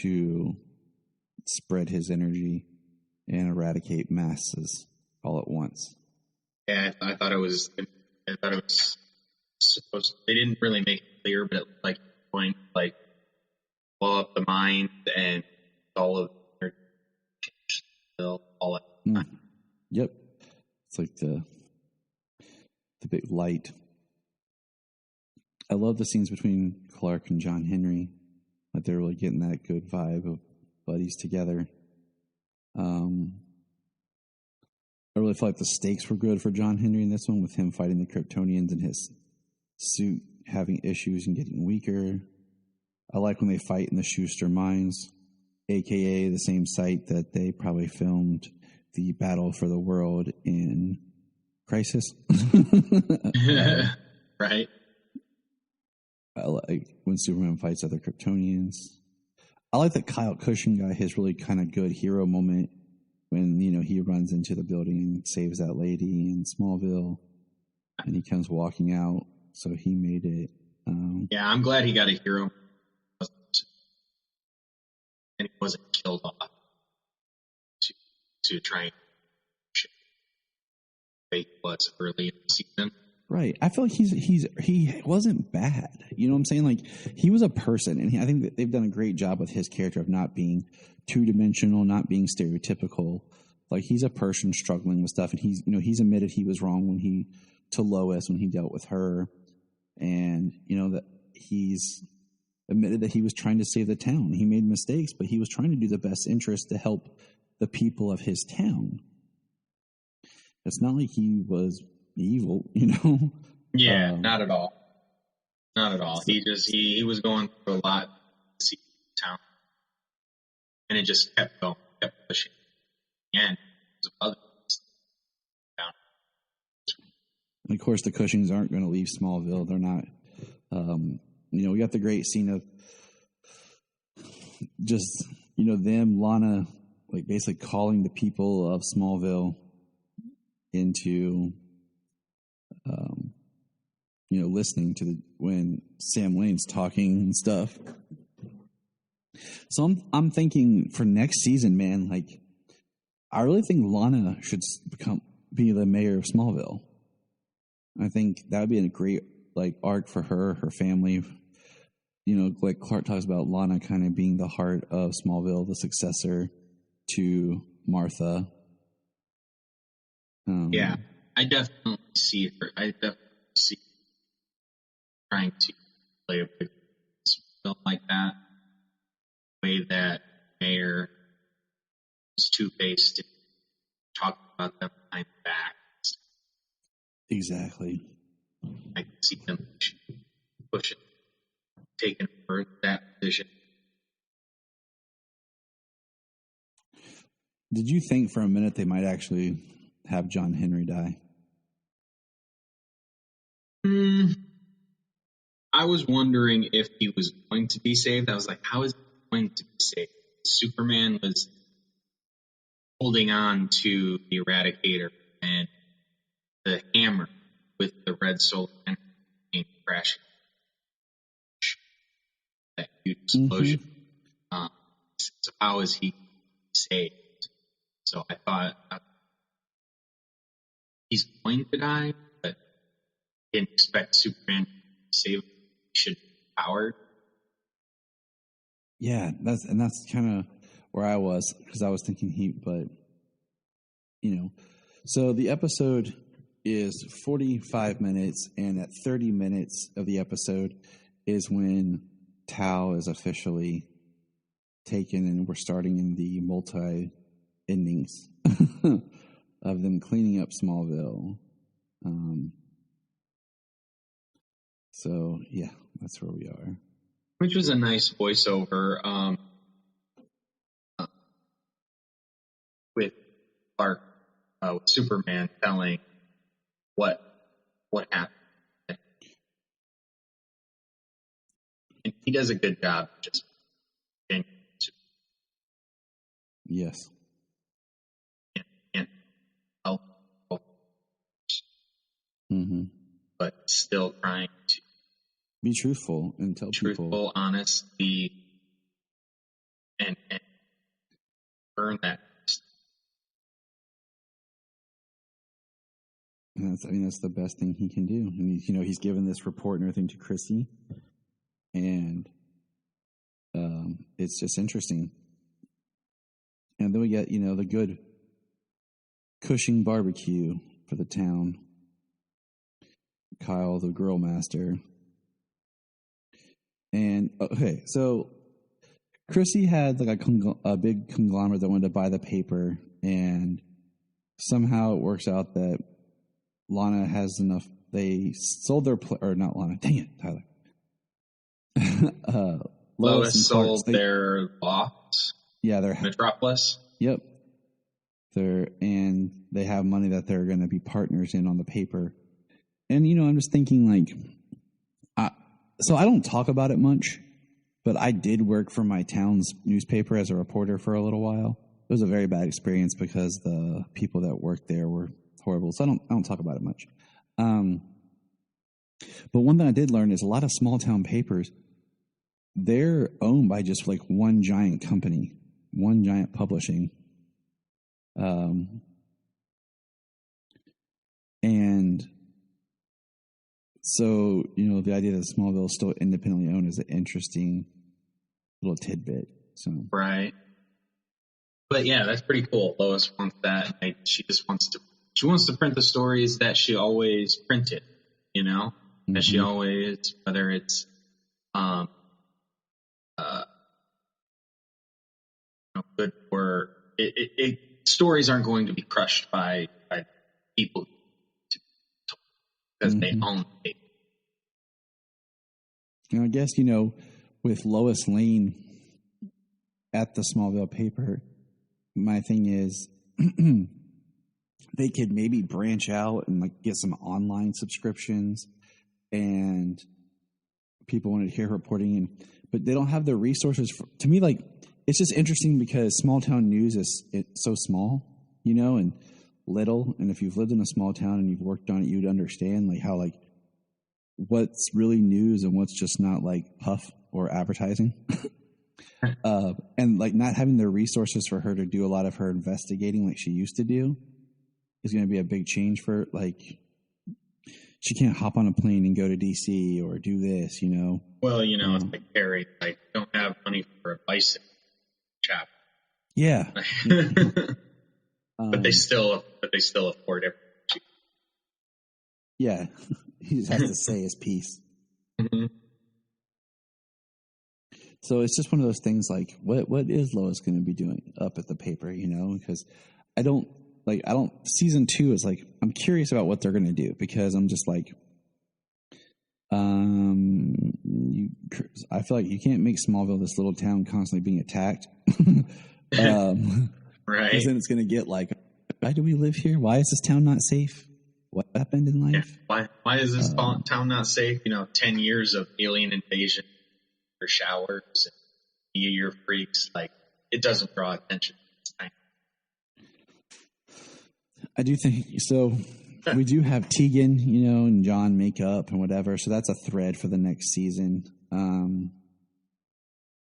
to spread his energy and eradicate masses all at once. Yeah, I thought it was supposed to, they didn't really make it clear, but it looked like going like blow up the mine and all of their all that. Yep. It's like the big light. I love the scenes between Clark and John Henry. Like they're really getting that good vibe of buddies together. I really feel like the stakes were good for John Henry in this one, with him fighting the Kryptonians and his suit having issues and getting weaker. I like when they fight in the Schuster mines. AKA the same site that they probably filmed the Battle for the World in Crisis. Right. Like when Superman fights other Kryptonians. I like that Kyle Cushing got his really kind of good hero moment when, he runs into the building and saves that lady in Smallville and he comes walking out. So he made it. Yeah, I'm glad he got a hero. And he wasn't killed off to try and he was early in the season. Right. I feel like he wasn't bad. You know what I'm saying? Like, he was a person, and I think that they've done a great job with his character of not being two-dimensional, not being stereotypical. Like, he's a person struggling with stuff, and he's admitted he was wrong to Lois when he dealt with her, and, that he's admitted that he was trying to save the town. He made mistakes, but he was trying to do the best interest to help the people of his town. It's not like he was evil, Yeah, not at all. Not at all. He was going through a lot to see the town. And it just kept going, kept pushing. And it was others down. And of course, the Cushings aren't going to leave Smallville. They're not. We got the great scene of just, them, Lana, like basically calling the people of Smallville into, listening to when Sam Lane's talking and stuff. So I'm thinking for next season, man, like, I really think Lana should be the mayor of Smallville. I think that would be a great, arc for her family. Like Clark talks about Lana kind of being the heart of Smallville, the successor to Martha. Yeah, I definitely see her. I definitely see her trying to play a big film like that. The way that Mayor was two-faced and talked about them behind the back. Exactly. I can see them push it, taking over that position. Did you think for a minute they might actually have John Henry die? I was wondering if he was going to be saved. I was like, how is he going to be saved? Superman was holding on to the Eradicator and the hammer with the red soul came crashing. That huge explosion. Mm-hmm. So how is he saved? So I thought he's going to die, but I didn't expect Superman to save him. He should be powered. Yeah, that's kind of where I was, because I was thinking but so the episode is 45 minutes, and at 30 minutes of the episode is when Tau is officially taken, and we're starting in the multi-endings of them cleaning up Smallville. So, yeah, that's where we are. Which was a nice voiceover with Clark, with Superman telling what happened. And he does a good job just being. Yes. And help. Mm-hmm. But still trying to be truthful and tell people. Honest, and earn that. And that's the best thing he can do. And he's given this report and everything to Chrissy, and it's just interesting. And then we get the good Cushing barbecue for the town. Kyle, the grill master. And okay, so Chrissy had a big conglomerate that wanted to buy the paper, and somehow it works out that Lana has enough. They sold their or not Lana. Dang it, Tyler. Lois sold their lots. Yeah, they're Metropolis. Yep. They have money that they're going to be partners in on the paper. And, I'm just thinking so I don't talk about it much, but I did work for my town's newspaper as a reporter for a little while. It was a very bad experience because the people that worked there were horrible. So I don't talk about it much. But one thing I did learn is a lot of small town papers, they're owned by just like one giant company, one giant publishing. And so, the idea that Smallville is still independently owned is an interesting little tidbit. So Right. But yeah, that's pretty cool. Lois wants that. She wants to print the stories that she always printed, that she always, whether it's, good for it. Stories aren't going to be crushed by people because they own it. I guess, with Lois Lane at the Smallville paper, my thing is they could maybe branch out and get some online subscriptions, and people wanted to hear her reporting, but they don't have the resources. To me, it's just interesting because small town news it's so small, and little. And if you've lived in a small town and you've worked on it, you'd understand how what's really news and what's just not puff or advertising. And not having the resources for her to do a lot of her investigating like she used to do is going to be a big change for she can't hop on a plane and go to DC or do this, Well, it's like Harry, don't have money for a bicycle chap. Yeah. But they still afford it. Yeah. He just has to say his piece. Mm-hmm. So it's just one of those things what is Lois going to be doing up at the paper, because I don't, season 2 is I'm curious about what they're going to do, because I'm just I feel like you can't make Smallville this little town constantly being attacked. Right. Because then it's going to get why do we live here? Why is this town not safe? What happened in life? Yeah. Why is this town not safe? 10 years of alien invasion for showers and New Year freaks. It doesn't draw attention. I do think so. We do have Tegan, and John make up and whatever. So that's a thread for the next season. And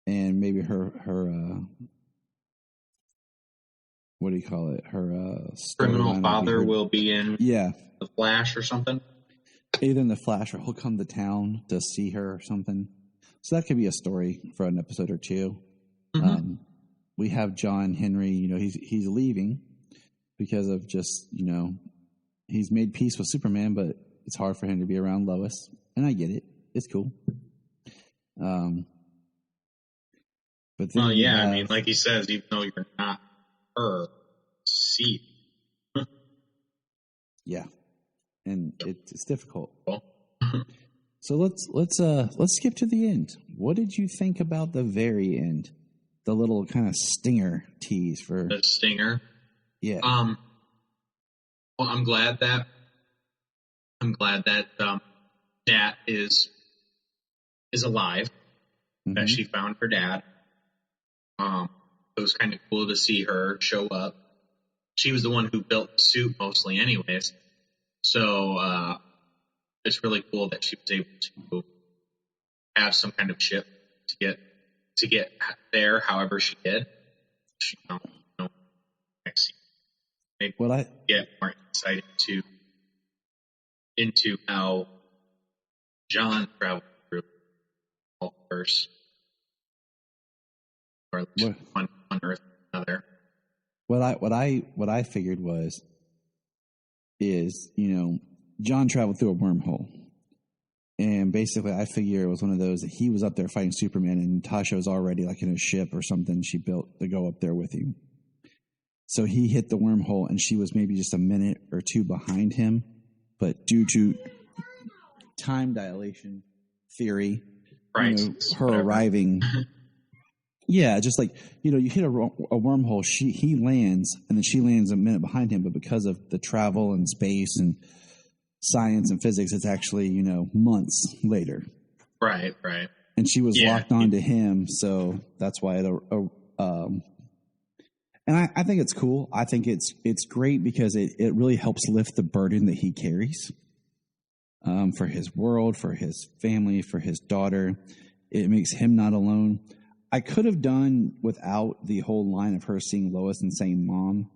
maybe her what do you call it? Her criminal father will be in The Flash or something. Either in the Flash or he'll come to town to see her or something. So that could be a story for an episode or two. Mm-hmm. We have John Henry. He's leaving because of just he's made peace with Superman, but it's hard for him to be around Lois, and I get it. It's cool. But then like he says, even though you're not her, see. Yeah, and it's difficult. Well. So let's skip to the end. What did you think about the very end? The little kind of stinger tease for the stinger. Yeah. Well, I'm glad that Dat is alive. Mm-hmm. That she found her dad. It was kind of cool to see her show up. She was the one who built the suit mostly, anyways. So it's really cool that she was able to have some kind of ship to get there, however she did. Next season. Maybe get more insight into how John traveled through all first, or at least one Earth another. What I figured is John traveled through a wormhole, and basically I figure it was one of those that he was up there fighting Superman, and Natasha was already in a ship or something she built to go up there with him. So he hit the wormhole, and she was maybe just a minute or two behind him. But due to time dilation theory, her arriving Yeah, just like, you hit a wormhole, he lands, and then she lands a minute behind him, but because of the travel and space and science and physics, it's actually, months later. Right. And she was locked onto him, so that's why and I think it's cool. I think it's great because it really helps lift the burden that he carries for his world, for his family, for his daughter. It makes him not alone. I could have done without the whole line of her seeing Lois and saying "Mom."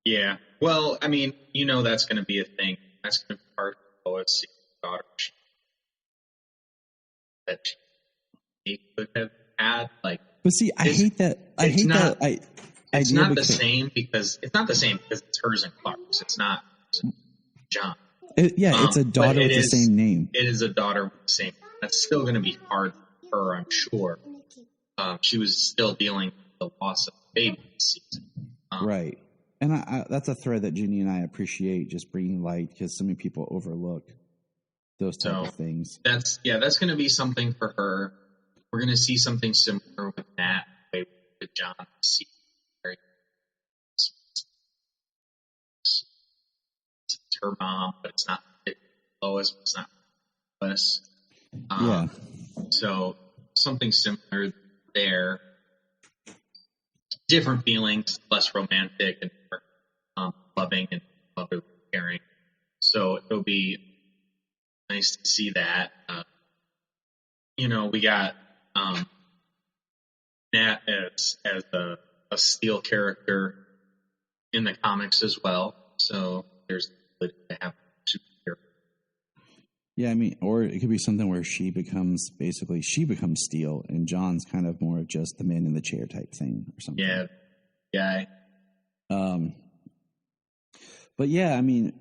Yeah. Well, I mean, that's going to be a thing. That's going to be part of Lois seeing her daughter that she could have had. Like, but see, I hate that. It's not the same because it's hers and Clark's. It's not John. It's a daughter with the same name. It is a daughter with the same. That's still going to be hard for her, I'm sure. She was still dealing with the loss of the baby this season. Right. And that's a thread that Ginny and I appreciate, just bringing light, because so many people overlook those type of things. That's going to be something for her. We're going to see something similar with Nat, with John. It's her mom, but it's not Lois. It's not Lois. So something similar there. Different feelings, less romantic and more loving and motherly caring. So it'll be nice to see that. We got Nat as a Steel character in the comics as well. So there's the ability to have a superhero. Yeah, I mean, or it could be something where she becomes Steel, and John's kind of more of just the man in the chair type thing or something. Yeah. But yeah, I mean,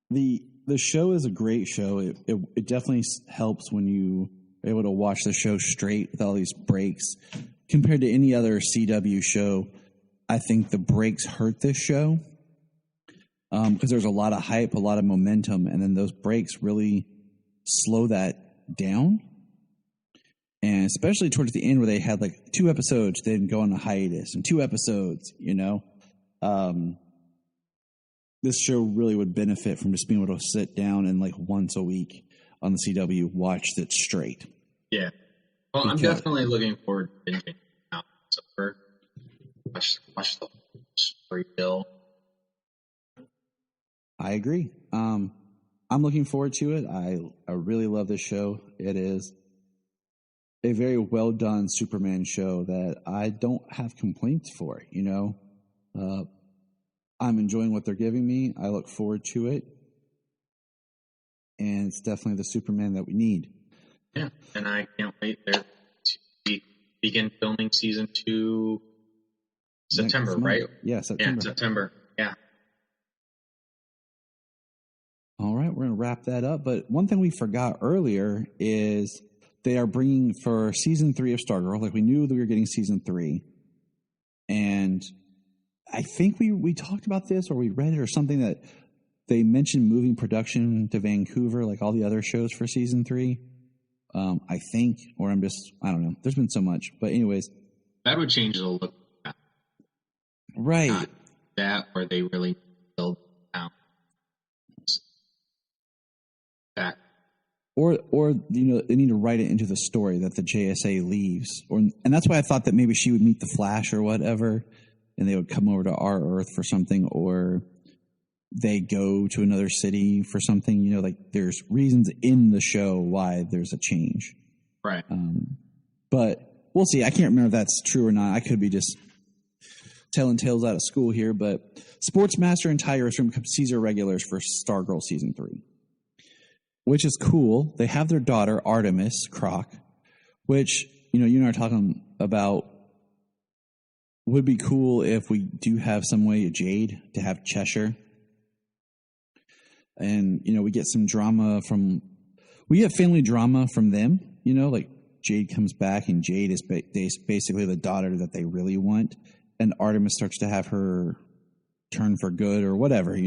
the show is a great show. It definitely helps when you are able to watch the show straight with all these breaks. Compared to any other CW show, I think the breaks hurt this show because there's a lot of hype, a lot of momentum, and then those breaks really slow that down. And especially towards the end where they had like 2 episodes, they didn't go on a hiatus, and 2 episodes, this show really would benefit from just being able to sit down and like once a week on the CW, watch it straight. Yeah. Well, I'm definitely looking forward to binging now. So watch the story bill. I agree. I'm looking forward to it. I really love this show. It is a very well done Superman show that I don't have complaints for. I'm enjoying what they're giving me. I look forward to it. And it's definitely the Superman that we need. Yeah, and I can't wait there to begin filming season 2 September, right? Yeah, September. Yeah, September. Yeah. All right, we're going to wrap that up. But one thing we forgot earlier is they are bringing for season 3 of Stargirl. Like, we knew that we were getting season 3. And I think we talked about this, or we read it or something, that they mentioned moving production to Vancouver like all the other shows for season 3. I think, or I don't know. There's been so much. But anyways. That would change the look. Right. Not that where they really build out. Back. Or they need to write it into the story that the JSA leaves. And that's why I thought that maybe she would meet the Flash or whatever, and they would come over to our Earth for something, or they go to another city for something. Like there's reasons in the show why there's a change. Right. But we'll see. I can't remember if that's true or not. I could be just telling tales out of school here. But Sportsmaster and Tigress Room become Caesar regulars for Stargirl season 3, which is cool. They have their daughter Artemis Croc, which you and I are talking about. Would be cool if we do have some way of Jade to have Cheshire. And, we get some drama we have family drama from them, like Jade comes back and Jade is basically the daughter that they really want. And Artemis starts to have her turn for good or whatever,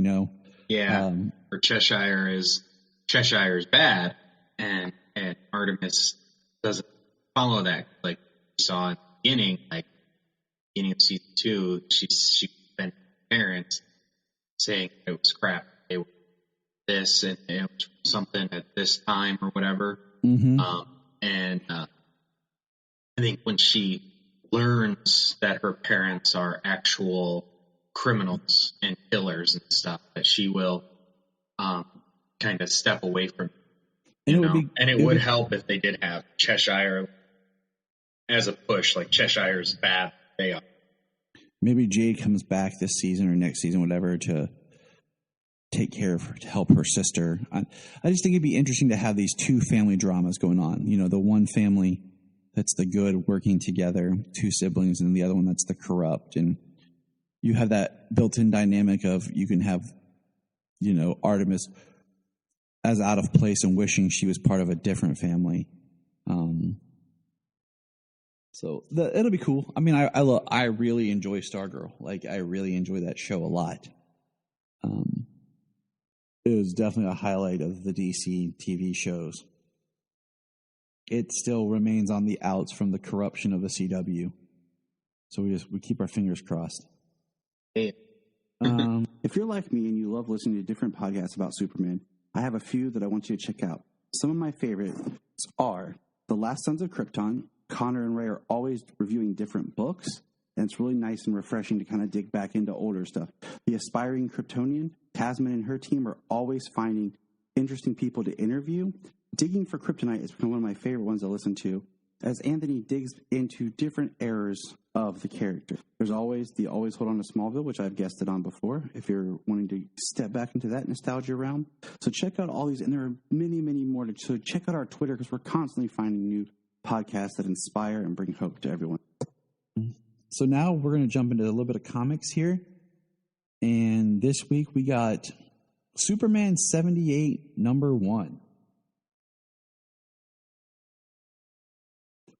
Yeah. Or Cheshire is bad and Artemis doesn't follow that. Like we saw in beginning, like beginning of season 2, she spent parents saying it was crap. They were this and it was something at this time or whatever. Mm-hmm. I think when she learns that her parents are actual criminals and killers and stuff, that she will kind of step away from it, and it would help if they did have Cheshire as a push, like Cheshire's bad, they are. Maybe Jade comes back this season or next season, whatever, to take care of her, to help her sister. I just think it'd be interesting to have these two family dramas going on. You know, the one family that's the good working together, 2 siblings, and the other one that's the corrupt. And you have that built-in dynamic of you can have, you know, Artemis as out of place and wishing she was part of a different family. So it'll be cool. I mean, I really enjoy Stargirl. Like, I really enjoy that show a lot. It was definitely a highlight of the DC TV shows. It still remains on the outs from the corruption of the CW. So we keep our fingers crossed. Hey. If you're like me and you love listening to different podcasts about Superman, I have a few that I want you to check out. Some of my favorites are The Last Sons of Krypton. Connor and Ray are always reviewing different books, and it's really nice and refreshing to kind of dig back into older stuff. The Aspiring Kryptonian, Tasman and her team are always finding interesting people to interview. Digging for Kryptonite has become one of my favorite ones to listen to, as Anthony digs into different eras of the character. There's always the Always Hold On to Smallville, which I've guested on before, if you're wanting to step back into that nostalgia realm. So check out all these, and there are many, many more. So check out our Twitter, because we're constantly finding new podcasts that inspire and bring hope to everyone. So now we're going to jump into a little bit of comics here. And this week we got Superman 78, number 1.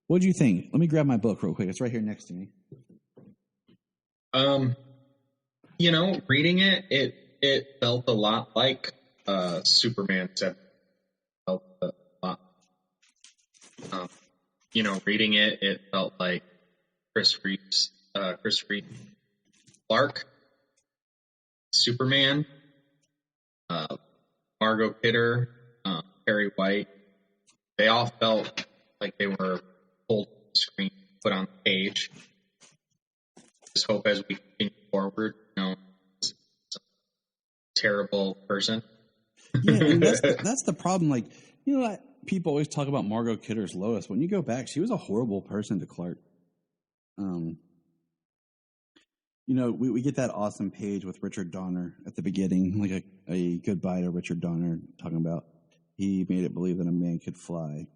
What do you think? Let me grab my book real quick. It's right here next to me. You know, reading it felt a lot like Superman 7. Felt a lot. You know, reading it felt like Chris Reeves, Clark, Superman, Margot Kidder, Perry White. They all felt like they were pulled to the screen, put on the page. Just hope as we continue forward, you know, it's a terrible person. Yeah, and that's the problem. Like, you know, people always talk about Margot Kidder's Lois. When you go back, she was a horrible person to Clark. You know, we get that awesome page with Richard Donner at the beginning, like a goodbye to Richard Donner, talking about he made it believe that a man could fly.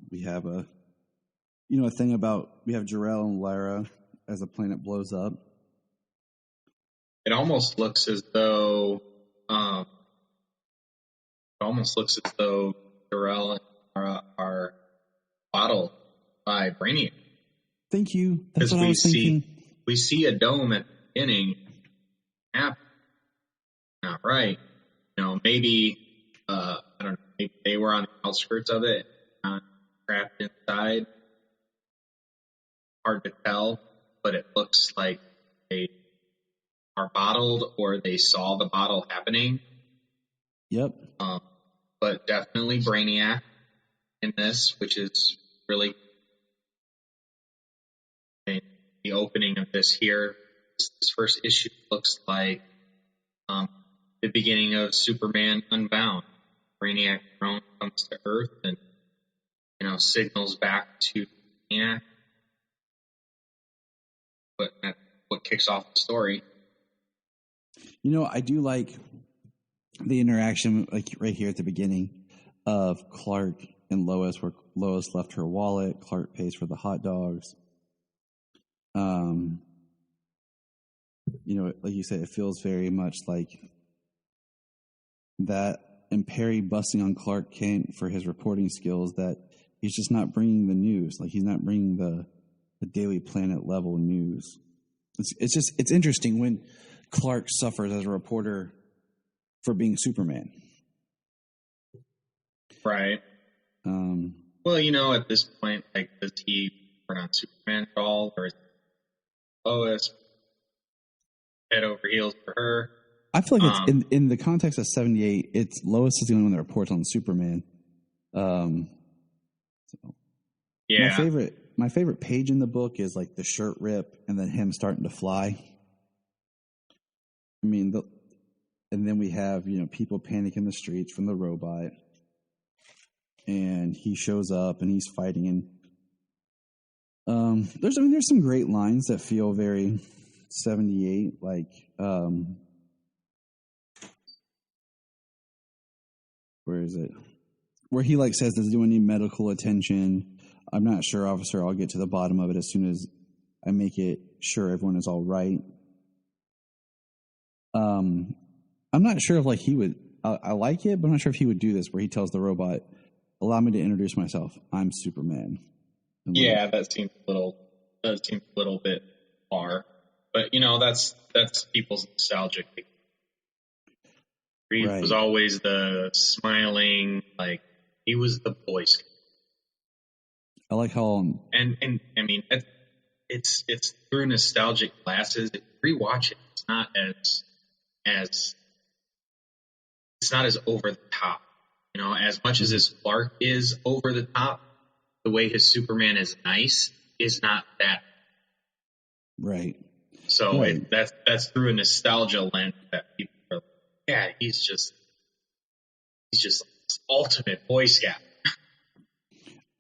We have a thing about, we have Jor-El and Lara as the planet blows up. It almost looks as though Jor-El and Lara are bottled by Brainiac. Thank you. That's what I was thinking. We see a dome at the beginning. Not right. You know, maybe I don't know. Maybe they were on the outskirts of it, not trapped inside. Hard to tell, but it looks like they are bottled or they saw the bottle happening. Yep. But definitely Brainiac in this, which is really the opening of this here. This first issue looks like the beginning of Superman Unbound. Brainiac drone comes to Earth and, you know, signals back to Brainiac. But that's what kicks off the story. You know, I do like the interaction, like right here at the beginning, of Clark and Lois, where Lois left her wallet, Clark pays for the hot dogs. You know, like you said, it feels very much like that, and Perry busting on Clark Kent for his reporting skills, that he's just not bringing the news. Like, he's not bringing the Daily Planet level news. It's interesting when Clark suffers as a reporter for being Superman. Right. Well, you know, at this point, like, does he turn on Superman at all, or is Lois head over heels for her? I feel like it's in the context of 78. It's Lois is the only one that reports on Superman. Yeah. My favorite page in the book is like the shirt rip and then him starting to fly. I mean, and then we have people panic in the streets from the robot, and he shows up and he's fighting. And there's some great lines that feel very 78, like where is it? Where he like says, "Does anyone need medical attention? I'm not sure, officer. I'll get to the bottom of it as soon as I make it sure everyone is all right." I'm not sure if like he would. I like it, but I'm not sure if he would do this. Where he tells the robot, "Allow me to introduce myself. I'm Superman." Yeah, that seems a little bit far, but that's people's nostalgic. Reed was always the smiling, like he was the Boy Scout. I like how and I mean it's through nostalgic glasses. If you rewatch it, it's not as over the top. As much as his Clark is over the top, the way his Superman is nice is not that. Right. So right. That's through a nostalgia lens that people are like, yeah, he's just this ultimate Boy Scout.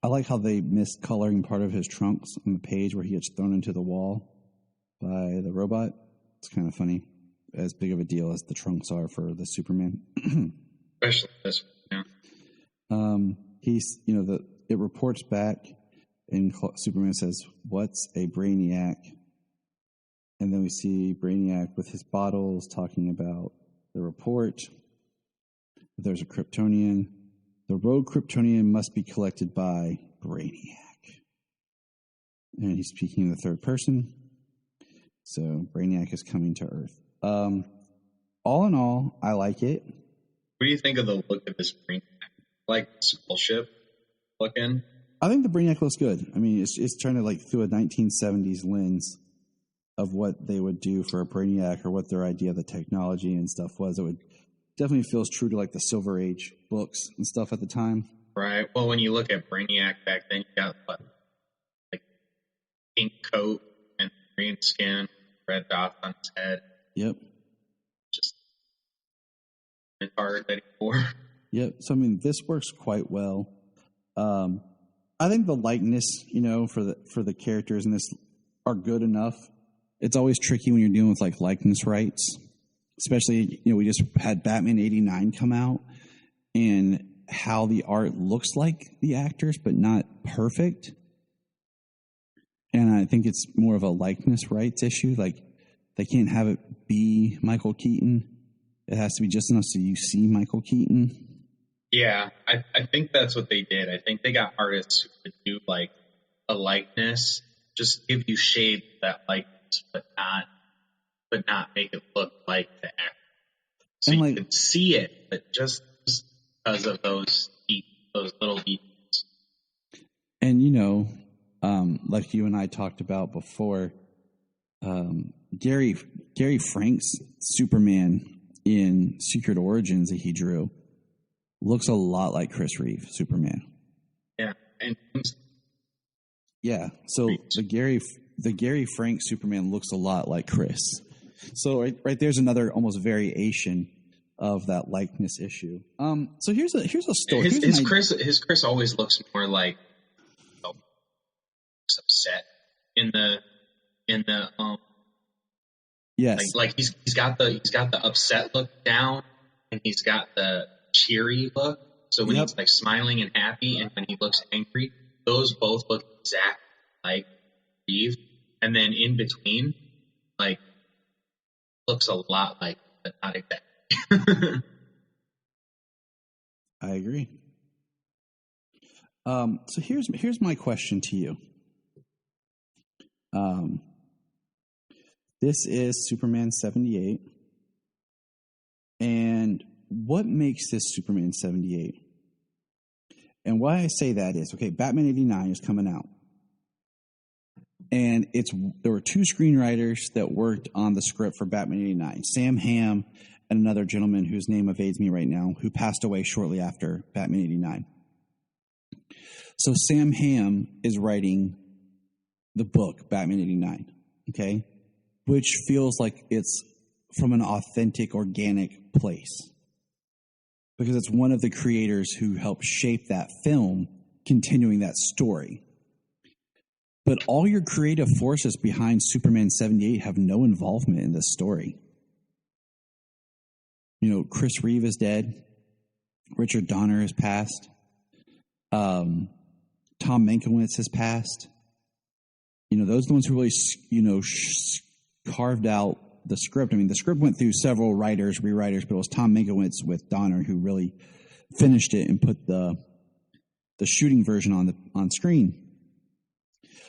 I like how they missed coloring part of his trunks on the page where he gets thrown into the wall by the robot. It's kind of funny. As big of a deal as the trunks are for the Superman. Especially this one, yeah. It reports back and Superman says, "What's a brainiac?" And then we see Brainiac with his bottles talking about the report. There's a Kryptonian. The rogue Kryptonian must be collected by Brainiac. And he's speaking in the third person. So Brainiac is coming to Earth. All in all, I like it. What do you think of the look of this Brainiac? Like skull ship looking? I think the Brainiac looks good. I mean, it's trying to like through a 1970s lens of what they would do for a Brainiac or what their idea of the technology and stuff was. It would definitely feels true to like the Silver Age books and stuff at the time. Right. Well, when you look at Brainiac back then, you got like pink coat and green skin, red dots on his head. Yep. Just hard that he wore. Yep. So I mean, this works quite well. I think the likeness, for the characters in this are good enough. It's always tricky when you're dealing with like likeness rights, especially we just had Batman '89 come out, and how the art looks like the actors, but not perfect. And I think it's more of a likeness rights issue. Like they can't have it be Michael Keaton. It has to be just enough so you see Michael Keaton. Yeah, I think that's what they did. I think they got artists who could do like a likeness, just give you shades of that likeness, but not make it look like the actor. So and you can see it, but just because of those little details. And like you and I talked about before, Gary Frank's Superman in Secret Origins that he drew looks a lot like Chris Reeve Superman. Yeah, and yeah. So the Gary Frank Superman looks a lot like Chris. So right there's another almost variation of that likeness issue. So here's a story. His Chris always looks more like upset in the yes, like he's got the upset look down, and he's got the cheery look. So when he's like smiling and happy, and when he looks angry, those both look exactly like Steve. And then in between, like, looks a lot like, but not exactly. I agree. So here's my question to you. This is Superman 78. And what makes this Superman 78? And why I say that is, okay, Batman 89 is coming out. And there were two screenwriters that worked on the script for Batman 89, Sam Hamm and another gentleman whose name evades me right now, who passed away shortly after Batman 89. So Sam Hamm is writing the book, Batman 89, okay, which feels like it's from an authentic, organic place. Because it's one of the creators who helped shape that film, continuing that story. But all your creative forces behind Superman 78 have no involvement in this story. You know, Chris Reeve is dead. Richard Donner has passed. Tom Mankiewicz has passed. You know, those are the ones who really, carved out the script. I mean, the script went through several writers, rewriters, but it was Tom Mankiewicz with Donner who really finished it and put the shooting version on screen.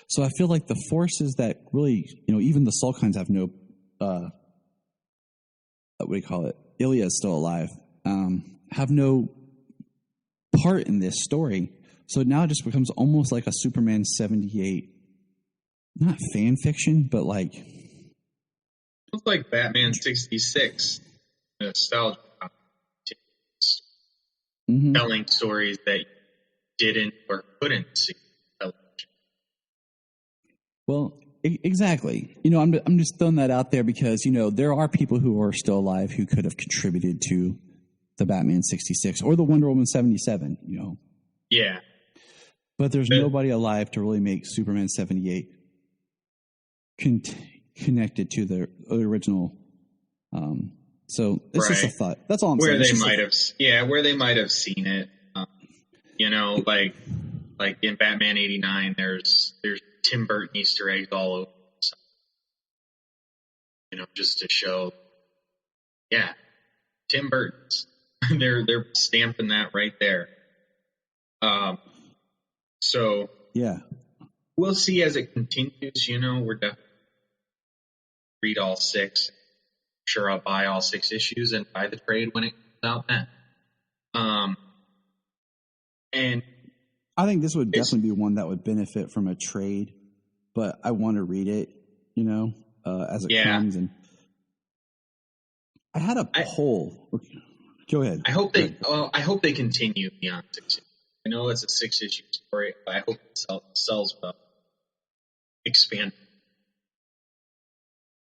So I feel like the forces that really, even the Sulkines have no, what do you call it? Ilya is still alive, have no part in this story. So now it just becomes almost like a Superman 78, not fan fiction, but like. It's like Batman 66, nostalgia, telling stories that you didn't or couldn't see. Well, exactly. I'm just throwing that out there because, there are people who are still alive who could have contributed to the Batman 66 or the Wonder Woman 77, Yeah. But there's nobody alive to really make Superman 78 connected to the original. So it's just a thought. That's all I'm saying. Where they might have seen it. Like in Batman 89, there's Tim Burton Easter eggs all over. Just to show, Tim Burton's. they're stamping that right there. So yeah, we'll see as it continues. We're definitely read all 6. Sure, I'll buy all 6 issues and buy the trade when it comes out then. And I think this would definitely be one that would benefit from a trade, but I want to read it, as it comes. And I had a poll. Go ahead. I hope they continue beyond 6. I know it's a 6-issue story, but I hope it sells well. Expand.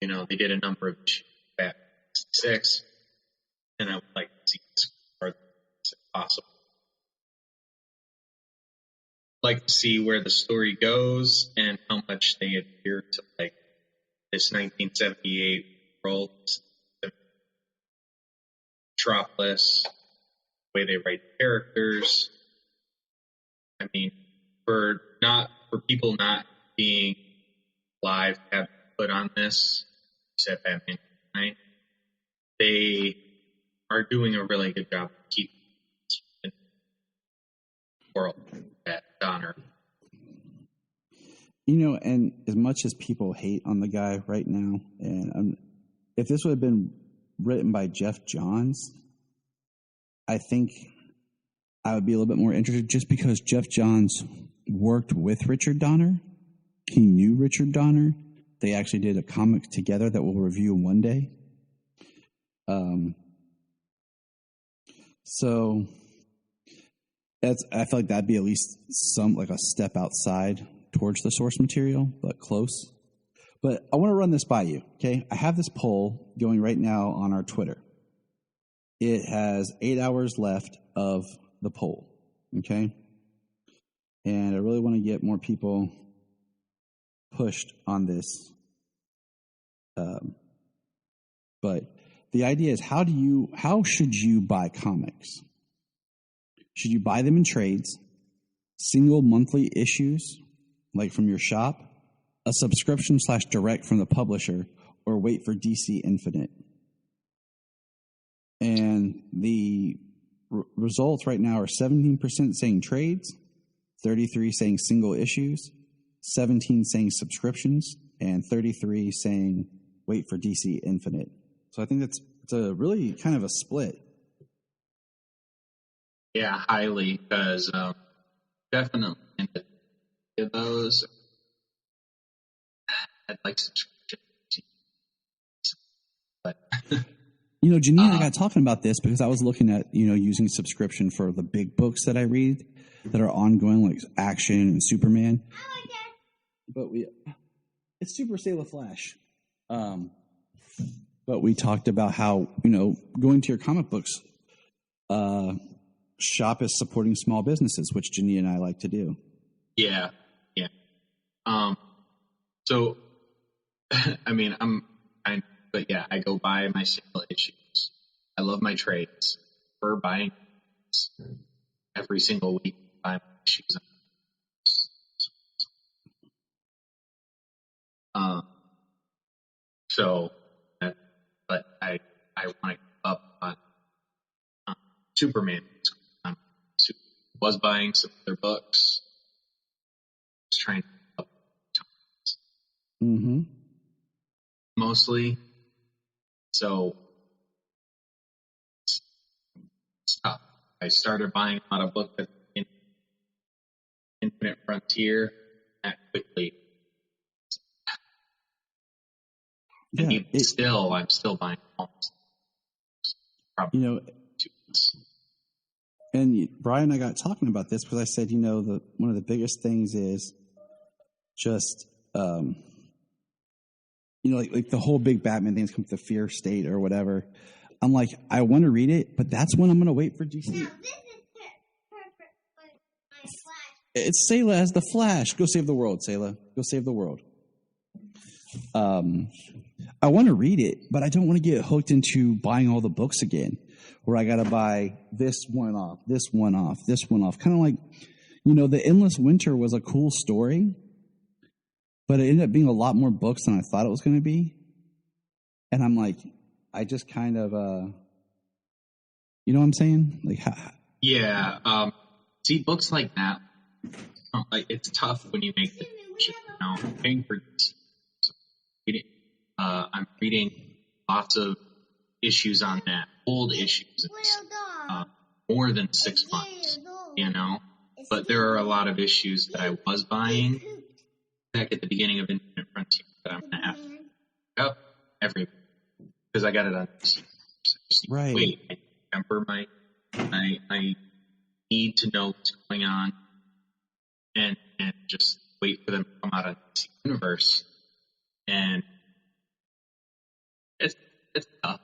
They did a number of issues at 6, and I would like to see this further if possible. Like to see where the story goes and how much they adhere to this 1978 world, Metropolis, the way they write characters. I mean, for people not being live to have put on this, said Batman 9, they are doing a really good job of keeping the world at Donner. And as much as people hate on the guy right now, and if this would have been written by Jeff Johns, I think I would be a little bit more interested just because Jeff Johns worked with Richard Donner. He knew Richard Donner. They actually did a comic together that we'll review one day. So I feel like that'd be at least a step outside towards the source material, but close. But I want to run this by you, okay? I have this poll going right now on our Twitter. It has 8 hours left of the poll, okay? And I really want to get more people pushed on this. But the idea is, how should you buy comics? Should you buy them in trades, single monthly issues, like from your shop, a subscription / direct from the publisher, or wait for DC Infinite? And the results right now are 17% saying trades, 33% saying single issues, 17% saying subscriptions, and 33% saying wait for DC Infinite. So I think it's a really kind of a split. Yeah, highly, because definitely into those. I'd like subscription. But Janine and I got talking about this because I was looking at, using subscription for the big books that I read that are ongoing, like Action and Superman. But it's Super Sailor Flash. But we talked about how, going to your comic books shop is supporting small businesses, which Janine and I like to do. Yeah. So, I mean, but yeah, I go buy my single issues. I love my trades. We're buying every single week. Buy my issues. But I want to keep up on Superman. I was buying some other books. Just trying to keep up. Mm-hmm. Mostly. So it's tough. I started buying a lot of books in Infinite Frontier that quickly. And Yeah, I'm still buying almost. Probably 2 months. And Brian and I got talking about this because I said, one of the biggest things is just, like the whole big Batman things come to the Fear State or whatever. I'm like, I want to read it, but that's when I'm going to wait for DC. Now, this is perfect for my Flash. It's Sayla as the Flash. Go save the world, Sayla. Go save the world. I want to read it, but I don't want to get hooked into buying all the books again, where I got to buy this one off, this one off, this one off. Kind of like, The Endless Winter was a cool story, but it ended up being a lot more books than I thought it was going to be. And I'm like, I just kind of, you know what I'm saying? Like, yeah. See, books like that, like it's tough when you make the decision. I'm paying for this. I'm reading lots of issues on that, old issues. It's more than 6 months, But there are a lot of issues that I was buying back at the beginning of Infinite Frontier that I'm going to have to pick up every week because I got it on PC. Right. Wait, I remember I need to know what's going on and just wait for them to come out on DC Universe. And it's tough.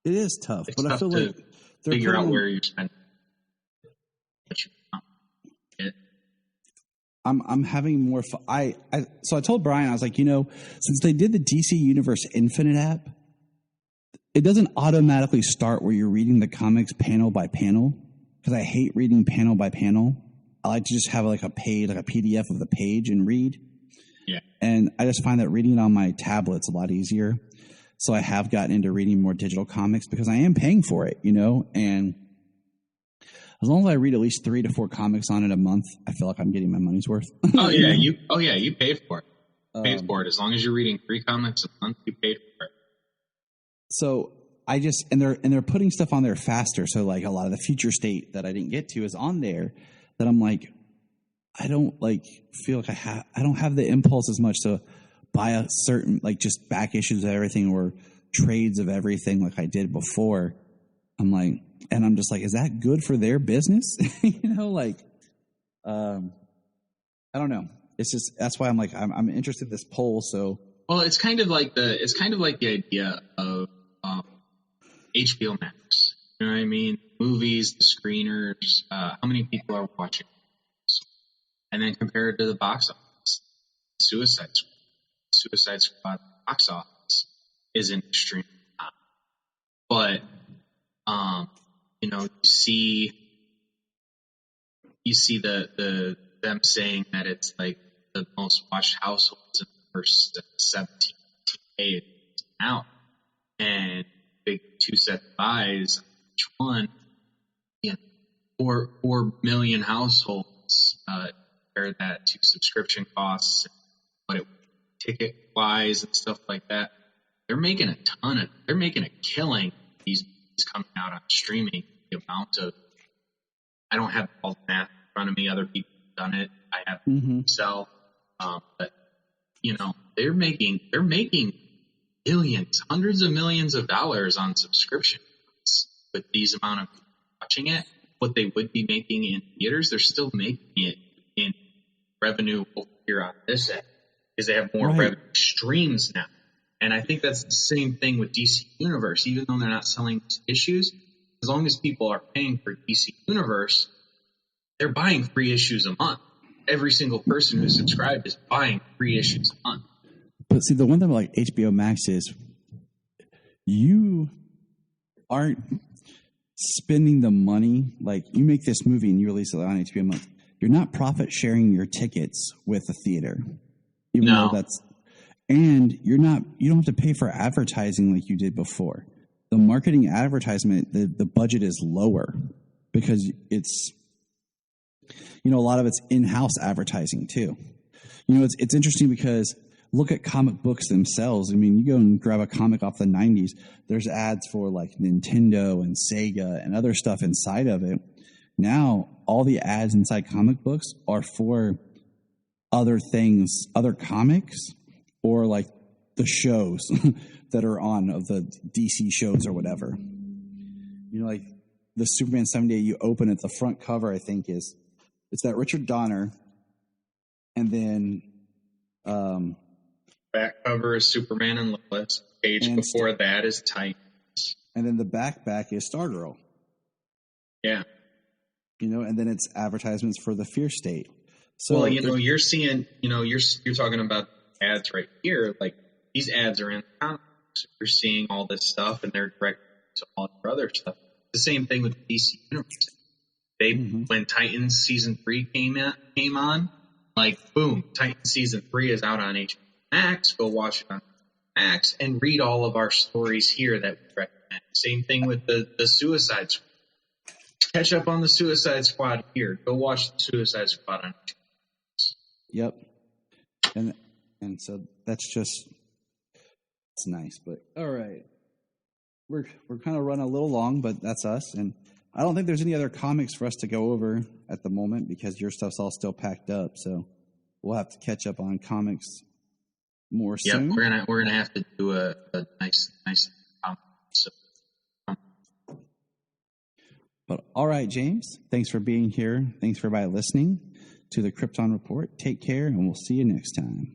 It is tough, It's but tough I feel to like they're figure out putting- where you're spending. I'm having more fun. So I told Brian, I was like, since they did the DC Universe Infinite app, it doesn't automatically start where you're reading the comics panel by panel, because I hate reading panel by panel. I like to just have like a PDF of the page and read. Yeah. And I just find that reading it on my tablet's a lot easier. So I have gotten into reading more digital comics because I am paying for it, and as long as I read at least 3 to 4 comics on it a month, I feel like I'm getting my money's worth. Oh yeah, you paid for it. Paid for it. As long as you're reading 3 comics a month, you paid for it. So I just and they're putting stuff on there faster. So like a lot of the Future State that I didn't get to is on there. That I'm like, I don't feel like I don't have the impulse as much to buy a certain just back issues of everything or trades of everything like I did before. I'm like. And I'm just like, is that good for their business? I don't know. It's just that's why I'm like, I'm interested in this poll. So, well, it's kind of like the idea of HBO Max. You know what I mean? Movies, the screeners, how many people are watching, and then compared to the box office, Suicide Squad box office is an extreme high, but you see them saying that it's like the most watched households in the first 17 days out, and big 2 set buys each one, 4 million households. Compare that to subscription costs, what it ticket wise and stuff like that. They're making a killing. These coming out on streaming. The amount of, I don't have all the math in front of me. Other people have done it. I have myself, but they're making millions, hundreds of millions of dollars on subscriptions with these amount of people watching it. What they would be making in theaters, they're still making it in revenue over here on this end because they have more revenue streams now. And I think that's the same thing with DC Universe. Even though they're not selling issues, as long as people are paying for DC Universe, they're buying 3 issues a month. Every single person who's subscribed is buying 3 issues a month. But see, the one thing like HBO Max is you aren't spending the money. Like, you make this movie and you release it on HBO Max. You're not profit sharing your tickets with the theater. Even though that's, and you don't have to pay for advertising like you did before. The marketing advertisement, the budget is lower because it's, a lot of it's in-house advertising too. It's interesting because look at comic books themselves. I mean, you go and grab a comic off the 90s, there's ads for like Nintendo and Sega and other stuff inside of it. Now, all the ads inside comic books are for other things, other comics, or like the shows that are on of the DC shows or whatever. Like the Superman 70, you open it, the front cover, I think, it's that Richard Donner, and then back cover is Superman and Lois. Page before that is Titans. And then the back is Stargirl. Yeah. And then it's advertisements for the Fear State. So, well, you're seeing, you're talking about ads right here. Like, these ads are in the comics. You're seeing all this stuff, and they're direct to all your other stuff. The same thing with DC Universe. When Titans season 3 came on, like, boom, Titans season 3 is out on HBO Max. Go watch it on Max and read all of our stories here that we recommend. Same thing with the Suicide Squad. Catch up on the Suicide Squad here. Go watch the Suicide Squad on HBO. Yep. And so that's just, it's nice. But all right, we're kind of running a little long, but that's us. And I don't think there's any other comics for us to go over at the moment because your stuff's all still packed up. So we'll have to catch up on comics more soon. Yeah, we're gonna have to do a nice comic. So. But all right, James, thanks for being here. Thanks for everybody listening to the Krypton Report. Take care, and we'll see you next time.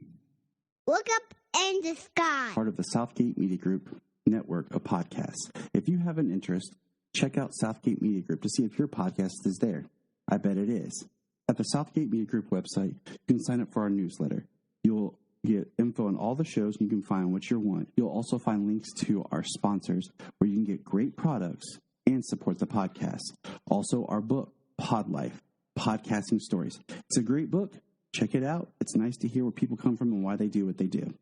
Look up in the sky. Part of the Southgate Media Group network of podcasts. If you have an interest, check out Southgate Media Group to see if your podcast is there. I bet it is. At the Southgate Media Group website, you can sign up for our newsletter. You'll get info on all the shows, and you can find what you want. You'll also find links to our sponsors where you can get great products and support the podcast. Also, our book, Pod Life, Podcasting Stories. It's a great book. Check it out. It's nice to hear where people come from and why they do what they do.